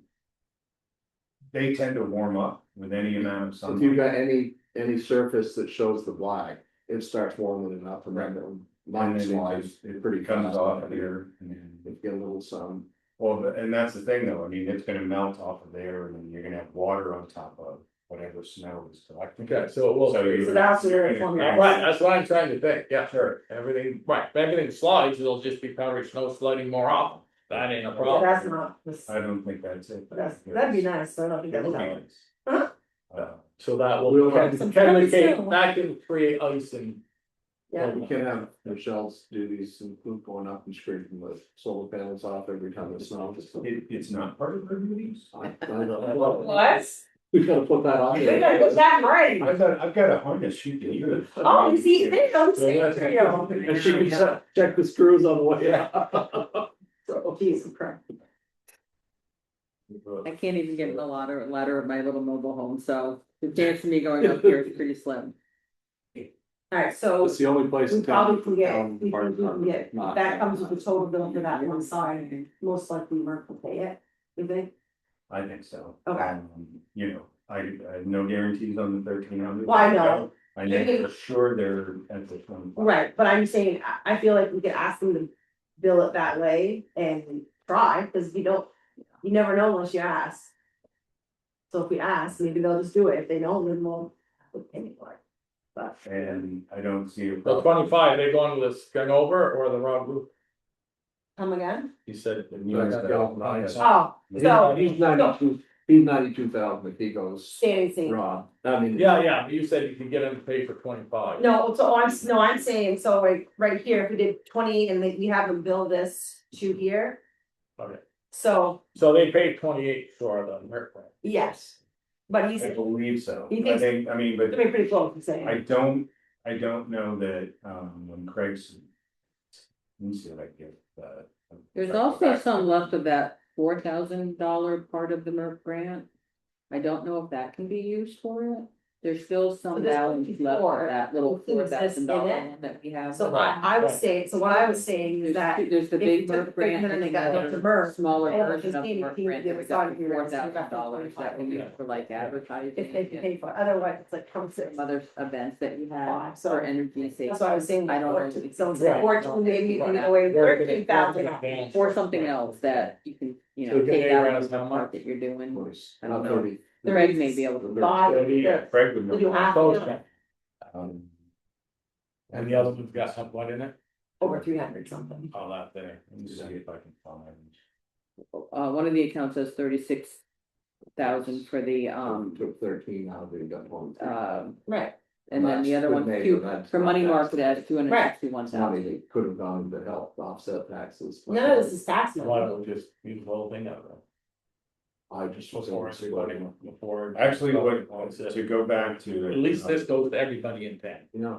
tend to warm up with any amount of So if you've sunlight. got any surface that shows the black, it starts warming it up and then And line then slides it pretty comes fast off off of here. here, and then, If you get a little sun. well, and that's the thing though, I mean, it's gonna melt off of there, and then you're gonna have water on top of whatever snow is collected. Okay, so it will. So that's where it's on the- Right, that's what I'm trying to think, yeah, Sure. everything, right, if everything slides, it'll just be powdery snow sliding more often, that ain't a but problem. that's not, this, I don't think that's it. that'd be nice, so I don't think It that's would be how. nice. Huh? So that will, We'll have some that can create ice and. Yeah, We can have Michelle's do these and going up and scraping the solar panels off every time it snows. It's not part of her duties. I don't know. what? We gotta put that on We gotta there. put that right. I've got a harness you can use. Oh, you see, there you go, see, Yeah, there you go. And she can check the screws on the way out. So, Jesus Christ. I can't even get in the ladder of my little mobile home, so the chance of me going up here is pretty slim. Alright, so it's the only place we in town. probably can get, town we fire can department get, not that have comes with the total bill for that one side, most likely Merck will pay it, you think? I think so. Okay. You know, I have no guarantees on the 1300. Well, I know. I know for sure they're at the 25. Right, but I'm saying, I feel like we could ask them to bill it that way and try, cause you don't, you never know unless you ask. So if we ask, maybe they'll just do it, if they don't, then we'll pay for it, but. And I don't see a The problem. 25, they going with the string over or the rod roof? Come again? He said. That's galvanized. Oh, so, He's 92,000 if he goes standing seam. raw. I mean. Yeah, but you said you could get him to pay for 25. No, so I'm saying, so like, right here, if we did 20 and we have them bill this to here. Okay. So, So they paid 28 for the Merc grant. yes, but he's, I believe so. He I thinks- think, I mean, to but be pretty close, I'm I saying. don't know that, when Craig's. Let me see if I can get the. There's also some left of that $4,000 part of the MERP grant. I don't know if that can be used for it. There's still So some this balance left before of that little includes this in $4,000 it. one that we have. So I was saying, so what I was saying is that. There's the if big you took MERP grant. and then they and got the the MERP, Smaller all of version the of the same MERP team grant, that that we we got got here, $4,000 so that we use for like advertising. if they can and pay for it, otherwise it's like come six. some other events that you have Fine, so for energy savings. That's why I was saying. I don't know. So it's like Right. 14, maybe you can go away We're 13,000. Or something else that you can, So can take they out run of us the how part much? that you're doing. I don't Not know. 30. Greg may be able to. Buy Yeah, Craig would We do know. half. Um, And the other one's got something what in it? over 300 something. Oh, that there. Let me see if I can find. One of the accounts says 36,000 for the, Took 13 out of it, got one. Right, and then the other one, for money market at 261,000. Money they could have gone to help offset taxes. none of this is tax Why money. don't we just use the whole thing out of it? I just was. Before everybody, before. Actually, to go back to. At least this goes to everybody in town. Yeah,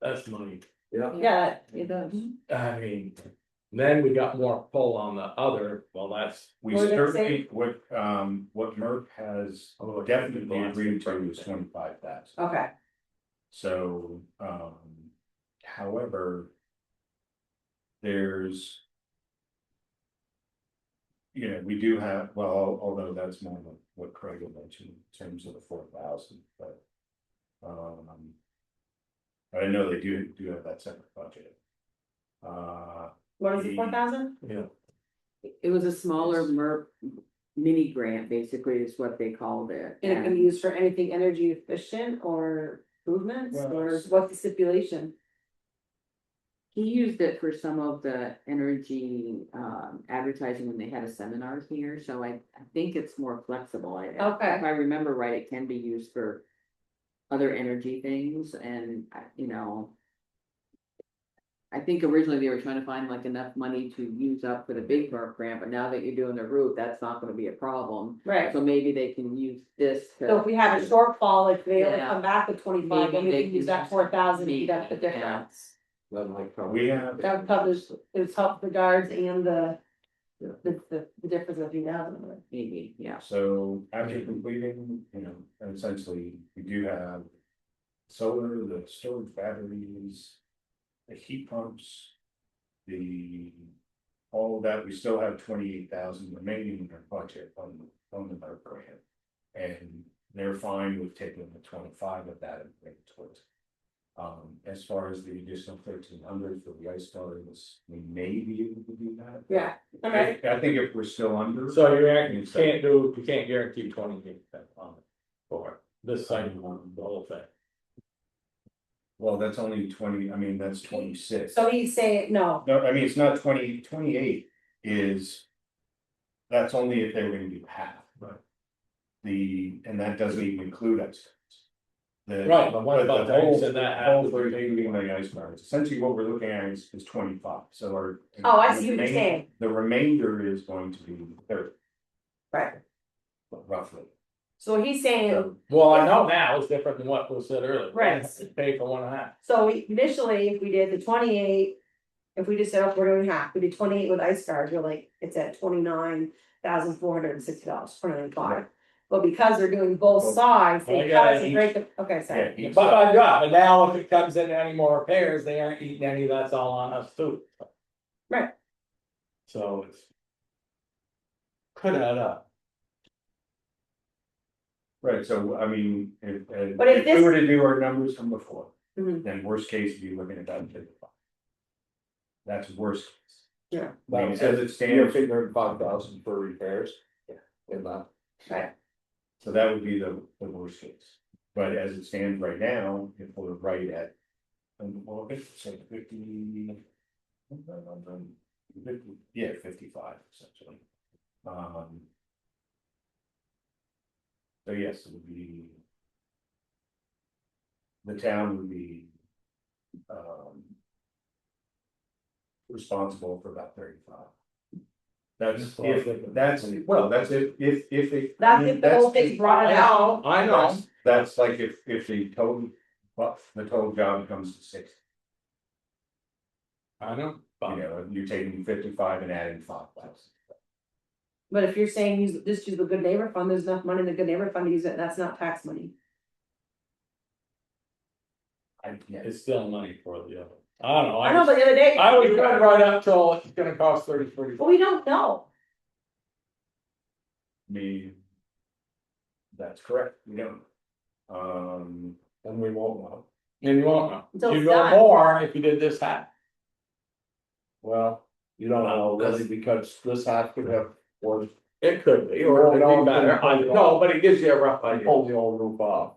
That's money. yeah. Yeah, It does. I mean, then we got more pull on the other, well, that's. We What did it certainly, what Merck has definitely agreed to is 25,000. okay, So, however. There's. We do have, well, although that's more than what Craig had mentioned in terms of the 4,000, but. I know they do have that separate budget. what is it, 4,000? Yeah. It was a smaller MERP mini grant, basically, is what they called it. And it can be used for anything energy efficient or improvements, or what's the stipulation? He used it for some of the energy advertising when they had a seminar here, so I think it's more flexible. Okay. If I remember right, it can be used for other energy things and, I think originally they were trying to find like enough money to use up for the big MERP grant, but now that you're doing the roof, that's not gonna be a problem. Right, So maybe they can use this to. so if we have a shortfall, like they only Yeah. come back with 25, then we Maybe they can use can that 4,000 to maybe, deduct the yeah. difference. That might cover. We have, That covers, it's help the guards and the. Yeah. The difference of 3,000. Maybe, yeah. so after completing, essentially, we do have. Solar, the storage batteries. The heat pumps. All of that, we still have 28,000 remaining in our budget on the MERP grant. And they're fine with taking the 25 of that and bring it towards. As far as the additional 1,300 for the ice storage, we may be able to do that. Yeah, okay, I think if we're still under. So you can't guarantee 28 on it for this side of the whole thing. Well, that's only 20, I mean, that's 26. so he's saying, no, No, I mean, it's not 20, 28 is. That's only if they were gonna do half. Right. And that doesn't even include ice creams. Right, but what about the the whole- ice in that the whole half? for including the ice cards, essentially what we're looking at is 25, so our. Oh, I see what you're saying. The remainder is going to be 30, Right, roughly. so he's saying, Well, I know now it's different than what was said earlier. Right. Pay for 1.5. so initially, if we did the 28. If we just said, oh, we're doing half, we did 28 with ice cards, we're like, it's at $29,460, 29.5. But because they're doing both sides, Well, they I got cut it and break it, okay, sorry. Yeah, But I got, but now if it comes in any more repairs, they aren't eating any, that's all on us too. Right. So it's. Could add up. Right, so I mean, But if if we this- were to do our numbers from before, Mhm. then worst case, you're looking at that 55. That's worst case. Yeah. I mean, as it You're stands, figuring 5,000 for repairs. Yeah. In that. Right, so that would be the worst case. But as it stands right now, if we're right at. Well, it's like 50. Yeah, 55 essentially. So yes, it would be. The town would be. Responsible for about 35. That's if, that's, well, that's if it. that's if the whole thing brought it out, I know. That's like if the total, well, the total job comes to 60. I know. You But know, you're taking 55 and adding 5,000. but if you're saying use the good neighbor fund, there's enough money in the good neighbor fund to use it, that's not tax money. Yeah, it's still money for the other. I don't know. I know, but the other day. I was going right up till it's gonna cost 30, 40. But we don't know, I mean. That's correct, we don't. And we won't know. And you won't know. Until You it's know done. more if you did this half. Well, you don't know really because this half could have was It could be, or it could be better. I know, but it gives you a rough I idea. pulled the old roof off.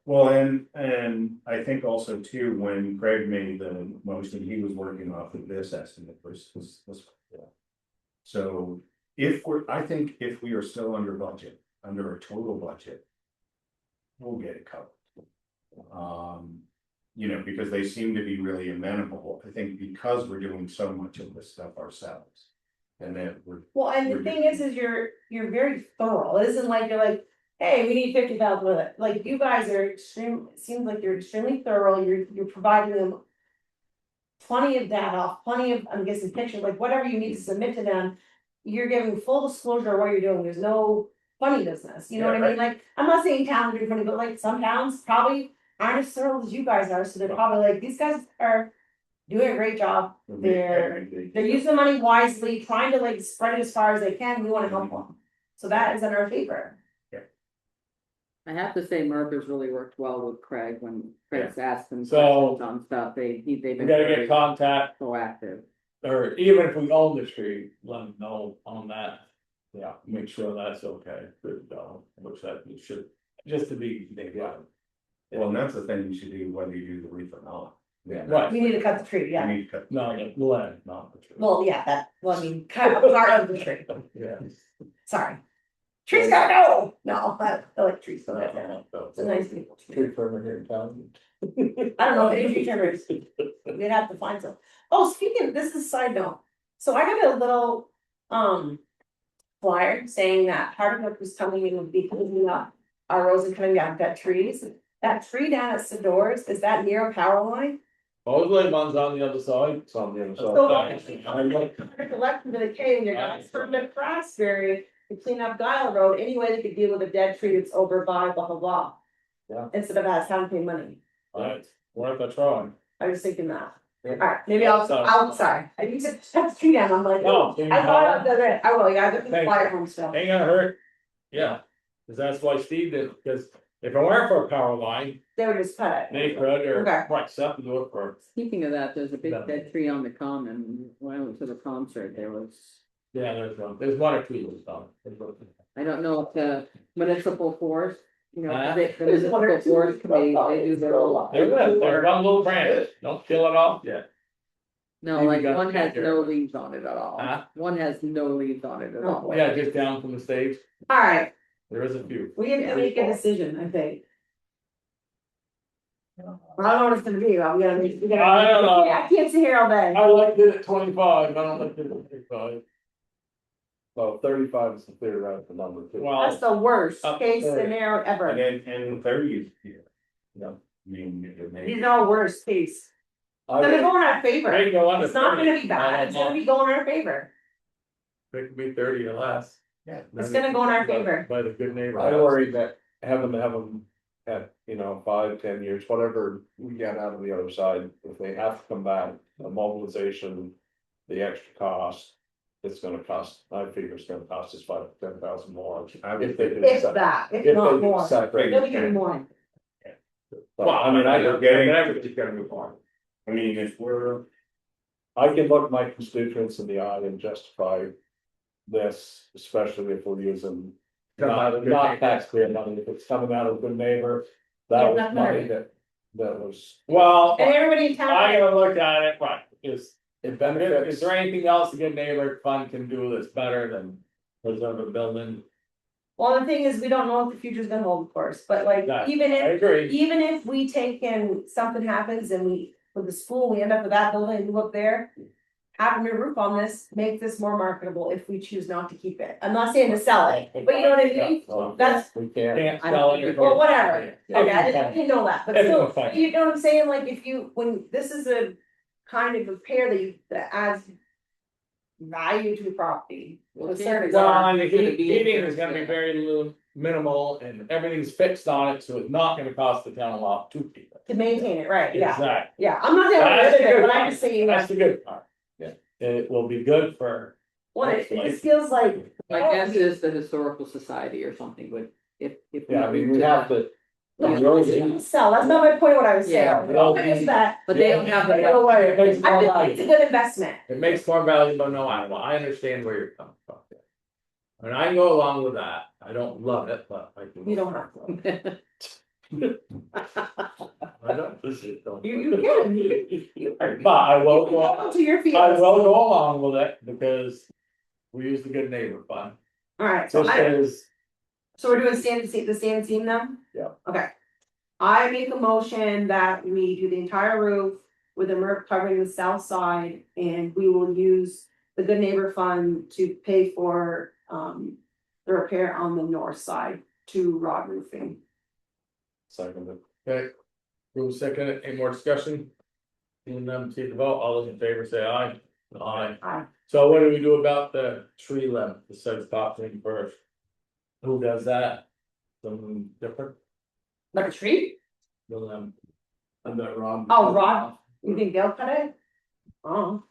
Well, and I think also too, when Craig made the motion, he was working off of this estimate versus this. Yeah. So I think if we are still under budget, under our total budget. We'll get it covered. You know, because they seem to be really amenable, I think because we're doing so much of this stuff ourselves. And that we're, well, and the thing is you're very thorough, it isn't like you're like, hey, we need 50,000 with it, like you guys are extreme, it seems like you're extremely thorough, you're providing them. Plenty of data, plenty of, I'm guessing pictures, like whatever you need to submit to them, you're giving full disclosure of what you're doing, there's no funny business, you know what I mean, like, I'm not saying towns are funny, but like some towns probably aren't as thorough as you guys are, so they're probably like, these guys are doing a great job, they're using the money wisely, trying to like spread it as far as they can, we wanna help them. So that is in our favor. I have to say Merck has really worked well with Craig when Craig's asked him So- questions on stuff, they've We been gotta very get contact, proactive. or even if we own the tree, let them know on that. Yeah, make sure that's okay, good, which that we should, just to be, yeah. well, and that's the thing you should do, whether you do the reef or not. Yeah. Right. We need to cut the tree, You yeah, need to cut- No, the land, not the tree. well, yeah, that, well, I mean, cut a part of the tree, Yeah. sorry. Trees gotta go, no, I like trees, so that's, it's a nice people. Tree firm here in town. I don't know, any tree trimmers, we'd have to find some. Oh, speaking, this is a side note, so I got a little, flyer saying that Hardwick was coming in and be cleaning up our roads and coming down dead trees. That tree down at Sador's, is that near a power line? Supposedly one's on the other side. It's on the other So, side. I like- collecting to the cave, and your guys from the Craftsbury to clean up Guile Road, any way they could deal with a dead tree that's over by blah blah blah. Yeah. Instead of us having to pay money, Right, worth a try. I was thinking that. Yeah. Alright, maybe I'll, sorry, I need to shut the tree down, I'm like, No, I thought of it, I will, yeah, I got the Thank flyer home still. Ain't gonna hurt. Yeah, cause that's why Steve did, cause if it weren't for a power line, They would just cut it. they could, or, Okay. right, something to do it for. Speaking of that, there's a big Yeah. dead tree on the common, when I went to the concert, there was. Yeah, there's one or two of them. I don't know if the municipal forest, you know, Huh? the There's one or municipal two. forest committee, they do their own. They're one little branch, don't kill it off yet. No, Maybe like got one has care. no leaves on it at all. Huh? One has no leaves on it at Oh, all. Yeah, just down from the stage. Alright, There is a few. We have to make a decision, I think. I don't know what it's gonna be, but we gotta. I don't know. I can't sit here all day. I liked it at 25, I don't like it at 35. Well, 35 is the theoretical number too. Well, That's the worst Up case there. scenario ever. And 30 is here. Yeah. I mean, it may- These are all worst case. It's gonna I, go in our favor. they go under It's not 30. gonna be bad, it's gonna be going in our favor. It could be 30 or less. Yeah. It's gonna go in our favor. By the good neighbor. I worry that have them at, 5, 10 years, whatever we get out of the other side, if they have to come back, the mobilization, the extra cost. It's gonna cost, I figure it's gonna cost us 5,000-10,000 more. If they do If sep- that, if if not they do more. separate. Maybe even more. But, I mean, I You're can, getting- Everybody's gotta move on. I mean, if we're, I can look my constituents in the eye and justify. This, especially if we're using. Not taxpayer money, if it's coming out of good neighbor, that Yeah, was not money better. that was. Well, And everybody in I town, gotta look at it, right, is, It is benefits. there anything else the good neighbor fund can do that's better than preserve a building? well, the thing is, we don't know what the future's gonna hold, of course, but like, Yeah, even I if. agree, Even if we take and something happens and we, with the school, we end up with that building, and you look there. Having a roof on this makes this more marketable if we choose not to keep it. I'm not saying to sell it, but you know what I mean? So, That's- We can't. can't I sell don't it. Well, whatever, Yeah. okay, I didn't know that, but Everyone's still, fine. you know what I'm saying, like, if you, when this is a. Kind of repair that adds. Value to the property. Well, The service. Well, and the It's gonna be heating is interest gonna be rate. very minimal and everything's fixed on it, so it's not gonna cost the town a lot to keep it. To maintain it, right, yeah, Exactly. yeah, I'm not saying That's we're rid the of it, good but I'm part. just saying, That's that the good part. Yeah. It will be good for. well, it just feels like. My guess is the historical society or something would, if. Yeah, I mean, we to have that. to. Look, it's sell, that's not my point, what I was saying, Yeah. I'll finish that, But they don't have I don't the. worry, It makes I more feel like it's a value. good investment. It makes more valuable, no, I understand where you're coming from. And I can go along with that, I don't love it, but I can. You don't have to. I don't, this is. You can. But I will go, Go to your I feelings. will go along with it because we use the good neighbor fund. Alright, so Just as, so we're doing the standard seam then? Yeah. Okay. I make a motion that we do the entire roof with a MERP covering the south side, and we will use the good neighbor fund to pay for, the repair on the north side to rod roofing. Second, okay, move second, any more discussion? Seeing none, see the vote, all those in favor say aye. Aye. Aye. So what do we do about the tree limb, the says top thing first? Who does that? Someone different? Like a tree? The limb. and that Rob. Oh, Rod, you think they'll cut it? Oh.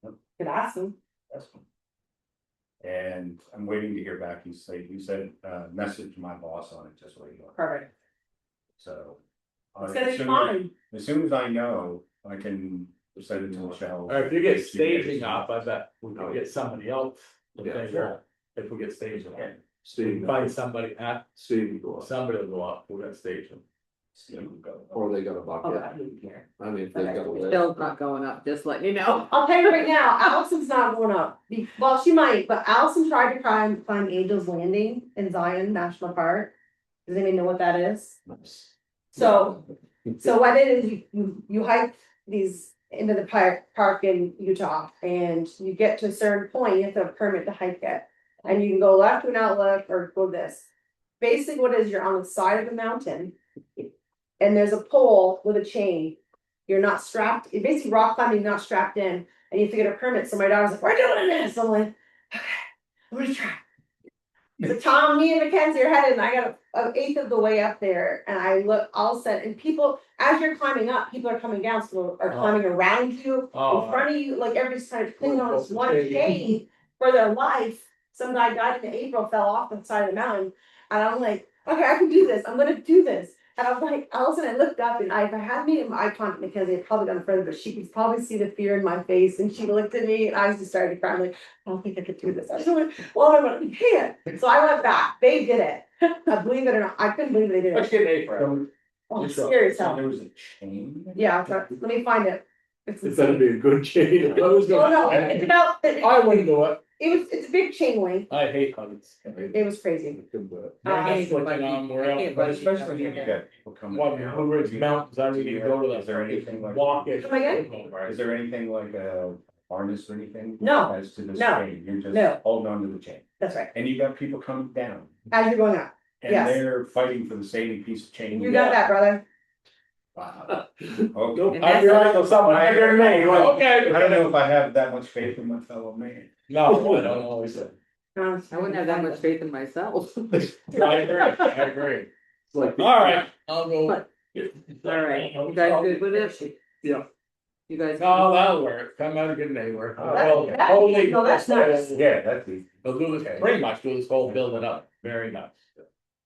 Could ask them. and I'm waiting to hear back, he said, message my boss on it, just so you know, Perfect. so. It's gonna be as soon as- fine. As soon as I know, I can send it to Michelle. Or if you get staging up, I bet we can get somebody else. to Yeah, figure out If we get staging, up. Steve. find somebody at, Steve go up, somebody will go up, we'll get staging. or they got a bucket, Okay, I didn't care. I mean, if they got a list. Bill's not going up, just letting you know. I'll tell you right now, Allison's not going up. Well, she might, but Allison tried to climb Angel's Landing in Zion National Park. Does anybody know what that is? So what it is, you hike these into the park in Utah, and you get to a certain point, you have to have a permit to hike it. And you can go left to an outlook or go this. Basically, what it is, you're on the side of the mountain. And there's a pole with a chain. You're not strapped, it's basically rock climbing, you're not strapped in, and you have to get a permit. So my daughter's like, we're doing this. I'm like, okay, I'm gonna try. So Tom, me and Mackenzie are headed, and I got an eighth of the way up there, and I look, all of a sudden, and people, as you're climbing up, people are coming down, so are climbing around you, Oh. in front of you, like everybody's trying to cling on this one chain for their life. Some guy died in April, fell off the side of the mountain, and I'm like, okay, I can do this, I'm gonna do this. And I was like, all of a sudden I looked up, and if I had made eye contact with Mackenzie, I'd probably gone further, but she could probably see the fear in my face, and she looked at me, and I just started crying, like, I don't think I could do this. I was like, well, I'm like, you can't. So I went back, they did it. Believe it or not, I couldn't believe they did Let's it. get an A for it. Oh, it's Sure. scary as So hell. there was a chain. Yeah, let me find it. It's It better insane. be a good chain. I was Oh, gonna- no, it's about, I wouldn't do it, it's a big chain link, I hate hunts. it was crazy. That's looking on where else, but Especially if you got people coming What, down. Blue Ridge Mountains, I don't even go to that. Is there anything like? Walk it. Come again? Is there anything like a harness or anything? No, As to this no, chain, you're no. just holding on to the chain, That's right, and you got people coming down, as you're going up, and Yes. they're fighting for the same piece of chain. you got that, brother. Wow. Nope, Okay. I'd be right with someone, I hear me, well, okay. I don't know if I have that much faith in my fellow man. No, I don't always say. I wouldn't have that much faith in myself. I agree. Like. All right, I'll go. All right, you guys good with it? Yeah. You guys? No, that'll work, come out a good neighbor. That- Totally. no, that's nice. Yeah, that's easy. They'll do this, pretty much do this whole building up, very nice.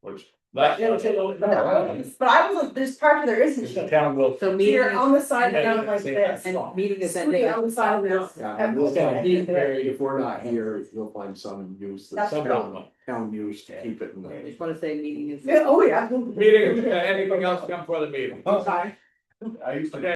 Which, That, But I was, there's part there isn't. the town will. So meeting Here is, on the side down like this. and meeting is Scooting ending. on the side of this. if we're not here, you'll find some use that That's Some right. of them. town use to keep it in I the. just wanna say meeting is. Yeah, oh, yeah. Meeting, anything else come for the meeting? Sorry. I used to.